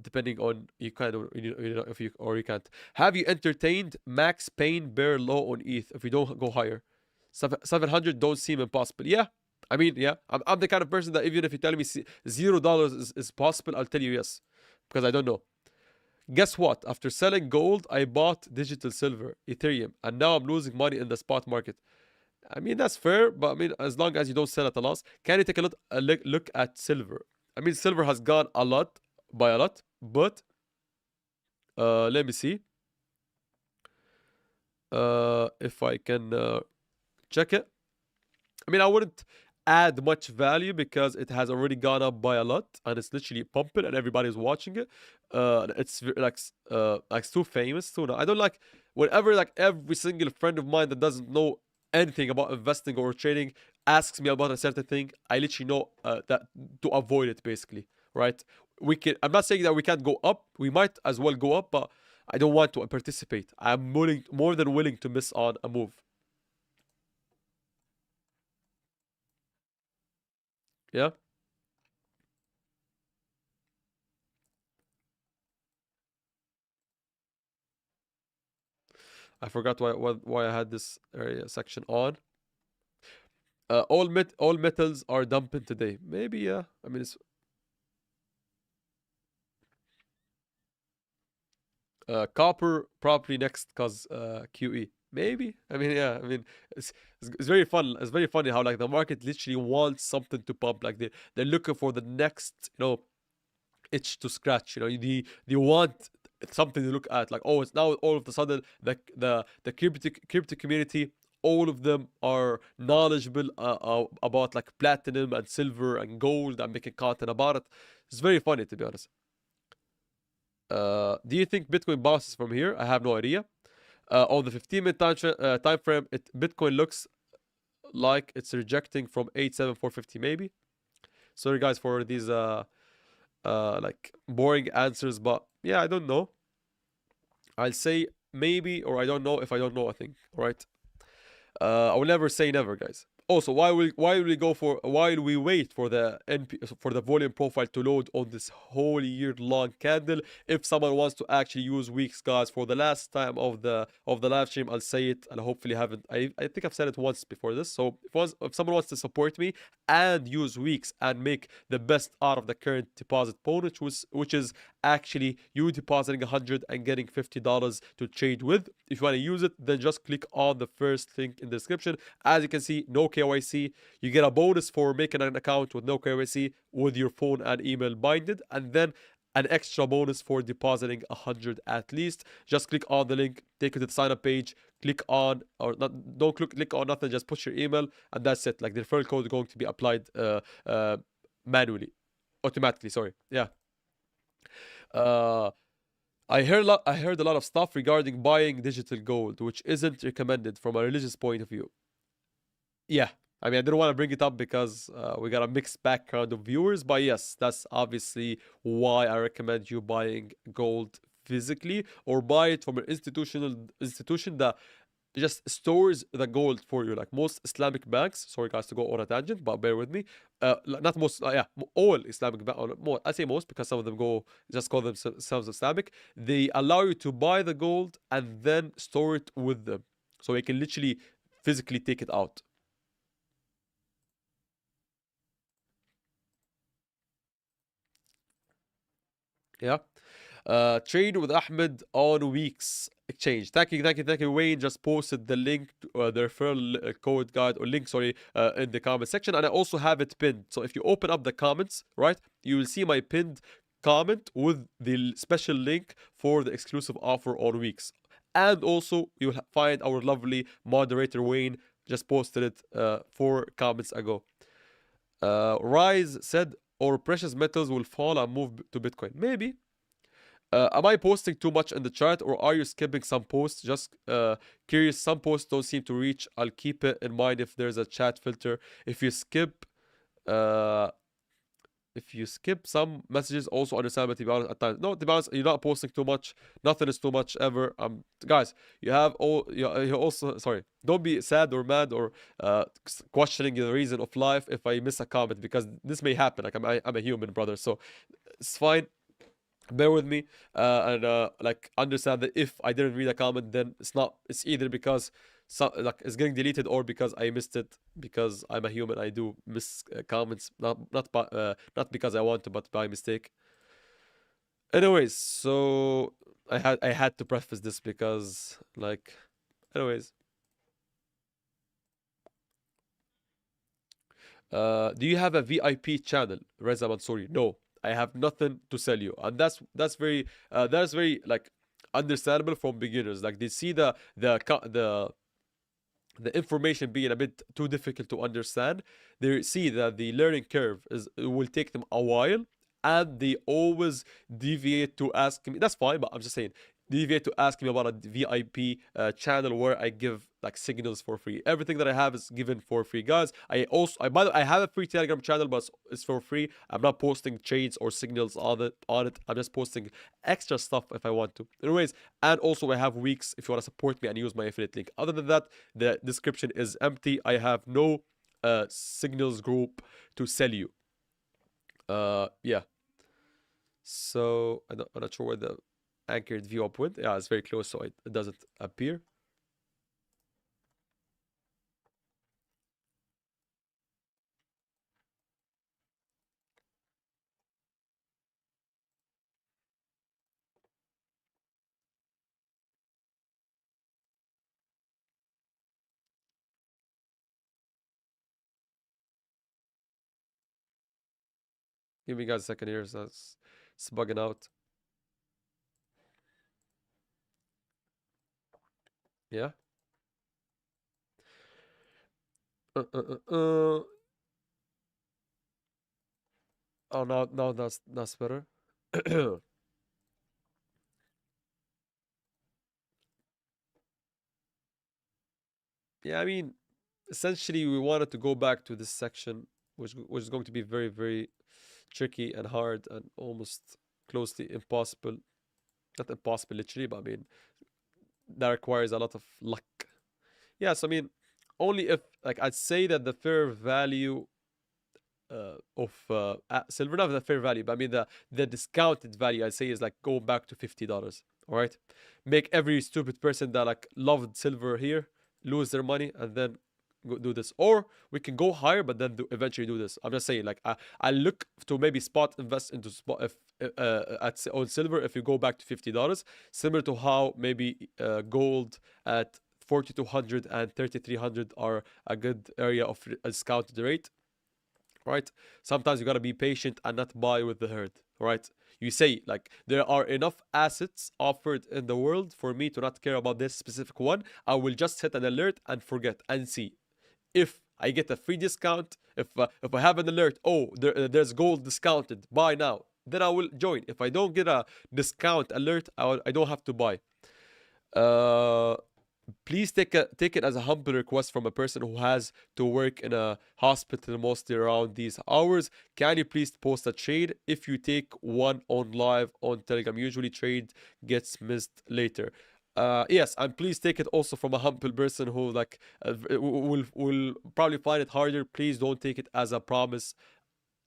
depending on you kind of if you or you can't. Have you entertained Max Payne bear low on ETH if you don't go higher? 700 don't seem impossible. Yeah, I mean, yeah, I'm the kind of person that even if you tell me $0 is possible, I'll tell you yes, because I don't know. Guess what? After selling gold, I bought digital silver, Ethereum, and now I'm losing money in the spot market. I mean, that's fair, but I mean, as long as you don't sell at a loss, can you take a look at silver? I mean, silver has gone a lot by a lot, but let me see if I can check it. I mean, I wouldn't add much value because it has already gone up by a lot and it's literally pumping and everybody's watching it. It's like too famous too. I don't like whenever like every single friend of mine that doesn't know anything about investing or trading asks me about a certain thing. I literally know that to avoid it basically, right? We can. I'm not saying that we can't go up. We might as well go up, but I don't want to participate. I'm more than willing to miss on a move. Yeah. I forgot why I had this area section on. All metals are dumping today. Maybe yeah. I mean it's copper probably next cause QE. Maybe. I mean yeah. I mean it's very fun. It's very funny how like the market literally wants something to pump. Like they're looking for the next itch to scratch. They want something to look at. Like oh, it's now all of a sudden the crypto community. All of them are knowledgeable about like platinum and silver and gold and making content about it. It's very funny to be honest. Do you think Bitcoin bounces from here? I have no idea. On the 15-minute time frame, Bitcoin looks like it's rejecting from 87450 maybe. Sorry guys for these like boring answers, but yeah, I don't know. I'll say maybe or I don't know if I don't know a thing. All right. I will never say never, guys. Also, why will we wait for the for the volume profile to load on this whole year long candle? If someone wants to actually use weeks, guys, for the last time of the live stream, I'll say it, and hopefully haven't. I think I've said it once before this. So if someone wants to support me and use weeks and make the best out of the current deposit pool, which is actually you depositing 100 and getting $50 to trade with. If you want to use it, then just click on the first link in the description. As you can see, no KYC. You get a bonus for making an account with no KYC with your phone and email binded, and then an extra bonus for depositing 100 at least. Just click on the link, take you to the sign up page, click on or not, don't click on nothing, just push your email, and that's it. Like the referral code is going to be applied manually, automatically. Sorry, yeah. Uh, I heard a lot of stuff regarding buying digital gold, which isn't recommended from a religious point of view. Yeah, I mean, I didn't want to bring it up because we got a mixed background of viewers, but yes, that's obviously why I recommend you buying gold physically or buy it from an institution that just stores the gold for you. Like most Islamic banks, sorry guys to go on a tangent, but bear with me. Not most, yeah, all Islamic banks, I say most because some of them just call themselves Islamic. They allow you to buy the gold and then store it with them, so you can literally physically take it out. Yeah. Trade with Ahmed on Weeks Exchange. Thank you. Wayne just posted the link to the referral code guide or link, sorry, in the comment section, and I also have it pinned. So if you open up the comments, right, you will see my pinned comment with the special link for the exclusive offer on Weeks. And also, you'll find our lovely moderator Wayne just posted it 4 comments ago. Rise said, "Or precious metals will fall and move to Bitcoin." Maybe. Am I posting too much in the chat, or are you skipping some posts? Just curious. Some posts don't seem to reach. I'll keep it in mind if there's a chat filter. If you skip, uh, if you skip some messages, also understand. But to be honest, at times, no, to be honest, you're not posting too much. Nothing is too much ever. Guys, you have all. You also, sorry. Don't be sad or mad or questioning the reason of life if I miss a comment, because this may happen. Like I'm a human, brother. So it's fine. Bear with me, and like understand that if I didn't read a comment, then it's either because like it's getting deleted, or because I missed it, because I'm a human. I do miss comments, not because I want to, but by mistake. Anyways, so I had to preface this because, like, anyways, do you have a VIP channel, Reza Mansouri? No, I have nothing to sell you, and that's very like understandable from beginners. Like they see the information being a bit too difficult to understand. They see that the learning curve it will take them a while, and they always deviate to ask me. That's fine, but I'm just saying, deviate to ask me about a VIP channel where I give like signals for free. Everything that I have is given for free, guys. By the way, I have a free Telegram channel, but it's for free. I'm not posting trades or signals on it. I'm just posting extra stuff if I want to. Anyways, and also I have Weeks if you want to support me and use my affiliate link. Other than that, the description is empty. I have no signals group to sell you. Yeah. So I'm not sure where the anchored view up went. Yeah, it's very close, so it doesn't appear. Give me guys a second here. So it's bugging out. Yeah. Uh, uh, uh, uh. Oh, now that's better. Yeah, I mean, essentially, we wanted to go back to this section, which is going to be very, very tricky and hard and almost closely impossible. Not impossible, literally, but I mean, that requires a lot of luck. Yes, I mean, only if, like, I'd say that the fair value of silver, not the fair value, but I mean the discounted value, I'd say, is like go back to $50. All right, make every stupid person that like loved silver here lose their money, and then go do this. Or we can go higher, but then eventually do this. I'm just saying, like, I look to maybe spot invest into spot if on silver if you go back to $50, similar to how maybe gold at 4,200 and 3,300 are a good area of discounted rate, right? Sometimes you gotta be patient and not buy with the herd, right? You say, like, there are enough assets offered in the world for me to not care about this specific one. I will just set an alert and forget and see if I get a free discount. If I have an alert, oh, there's gold discounted, buy now, then I will join. If I don't get a discount alert, I don't have to buy. Uh, Please take it as a humble request from a person who has to work in a hospital mostly around these hours. Can you please post a trade if you take one on live on Telegram? Usually trade gets missed later. Yes, and please take it also from a humble person who like will probably find it harder. Please don't take it as a promise,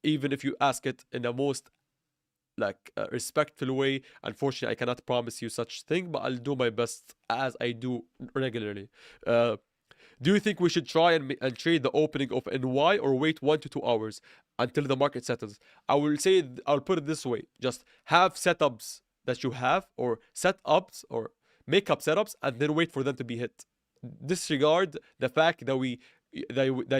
even if you ask it in the most like respectful way. Unfortunately, I cannot promise you such thing, but I'll do my best as I do regularly. Uh, do you think we should try and trade the opening of NY, or wait 1 to 2 hours until the market settles? I will say, I'll put it this way: just have setups that you have, or setups, or make up setups, and then wait for them to be hit. Disregard the fact that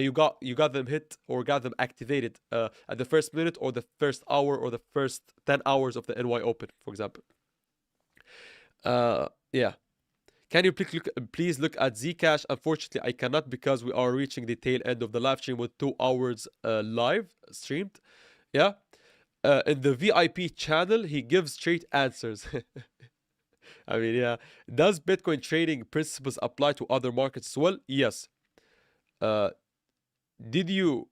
you got them hit or got them activated at the first minute or the first hour or the first 10 hours of the NY Open, for example. Yeah. Can you please look at Zcash? Unfortunately, I cannot because we are reaching the tail end of the live stream with 2 hours live streamed. Yeah. In the VIP channel, he gives straight answers. I mean, yeah. Does Bitcoin trading principles apply to other markets as well? Yes. Uh, did you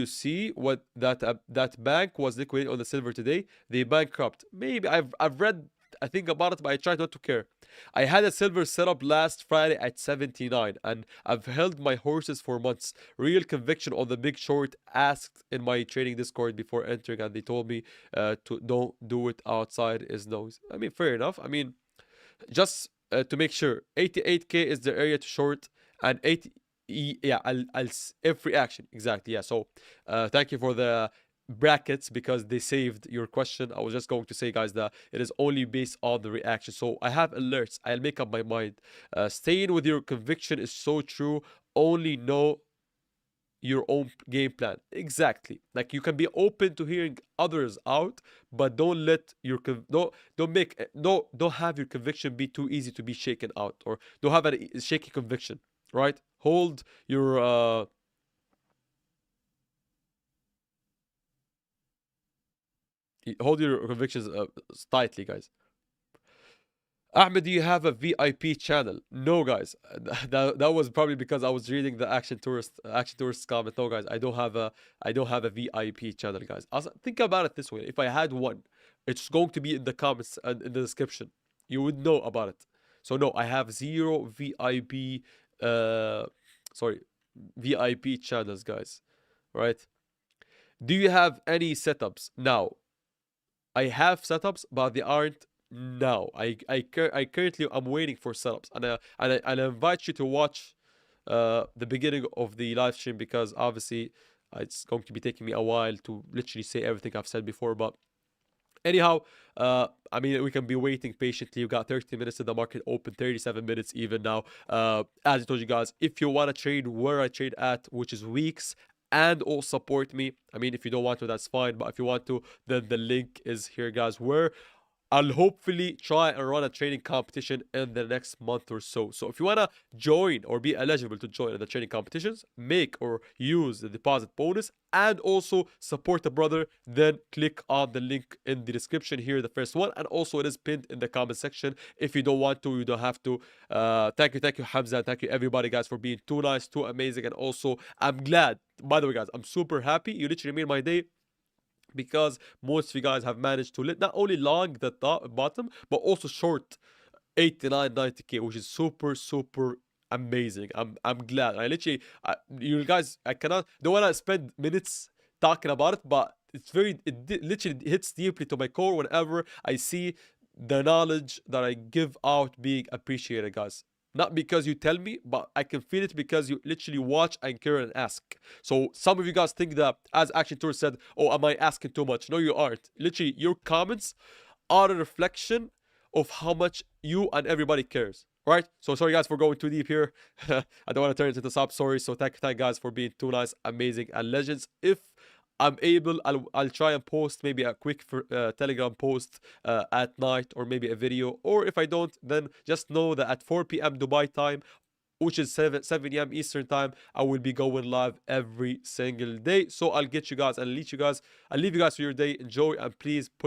see what that bank was liquidated on the silver today? They bankrupt. Maybe I've read I think about it, but I try not to care. I had a silver setup last Friday at 79, and I've held my horses for months. Real conviction on the big short. Asked in my trading Discord before entering, and they told me to don't do it outside is noise. I mean, fair enough. I mean, just to make sure, 88k is the area to short, and 80. Yeah, if reaction exactly. Yeah. So, thank you for the brackets because they saved your question. I was just going to say, guys, that it is only based on the reaction. So I have alerts. I'll make up my mind. Staying with your conviction is so true. Only know your own game plan. Exactly. Like you can be open to hearing others out, but don't let your don't have your conviction be too easy to be shaken out, or don't have a shaky conviction. Right? Hold your convictions tightly, guys. Ahmed, do you have a VIP channel? No, guys. That was probably because I was reading the Action Tourist comment. No, guys, I don't have a VIP channel, guys. Also, think about it this way: if I had one, it's going to be in the comments and in the description. You would know about it. So no, I have zero VIP. Sorry, VIP channels, guys. Right? Do you have any setups now? I have setups, but they aren't now. I currently I'm waiting for setups, and I invite you to watch the beginning of the live stream because obviously it's going to be taking me a while to literally say everything I've said before. But anyhow, I mean, we can be waiting patiently. You got 30 minutes to the market open, 37 minutes even now. As I told you guys, if you want to trade where I trade at, which is weeks, and all support me. I mean, if you don't want to, that's fine. But if you want to, then the link is here, guys. Where I'll hopefully try and run a trading competition in the next month or so. So if you want to join or be eligible to join in the trading competitions, make or use the deposit bonus and also support the brother, then click on the link in the description here, the first one. And also it is pinned in the comment section. If you don't want to, you don't have to. Thank you, Hamza. Thank you, everybody, guys, for being too nice, too amazing. And also, I'm glad, by the way, guys, I'm super happy. You literally made my day because most of you guys have managed to not only long the top, bottom, but also short 89, 90k, which is super amazing. I'm glad. I literally, you guys, I cannot, don't want to spend minutes talking about it, but it's literally hits deeply to my core whenever I see the knowledge that I give out being appreciated, guys. Not because you tell me, but I can feel it because you literally watch and care and ask. So some of you guys think that, as Action Tour said, oh, am I asking too much? No, you aren't. Literally, your comments are a reflection of how much you and everybody cares. Right? So sorry guys for going too deep here. I don't want to turn it into sub story. So thank you guys for being too nice, amazing, and legends. If I'm able, I'll try and post maybe a quick Telegram post at night, or maybe a video. Or if I don't, then just know that at 4 p.m. Dubai time, which is 7 a.m. Eastern time, I will be going live every single day. So I'll get you guys and leave you guys for your day. Enjoy, and please put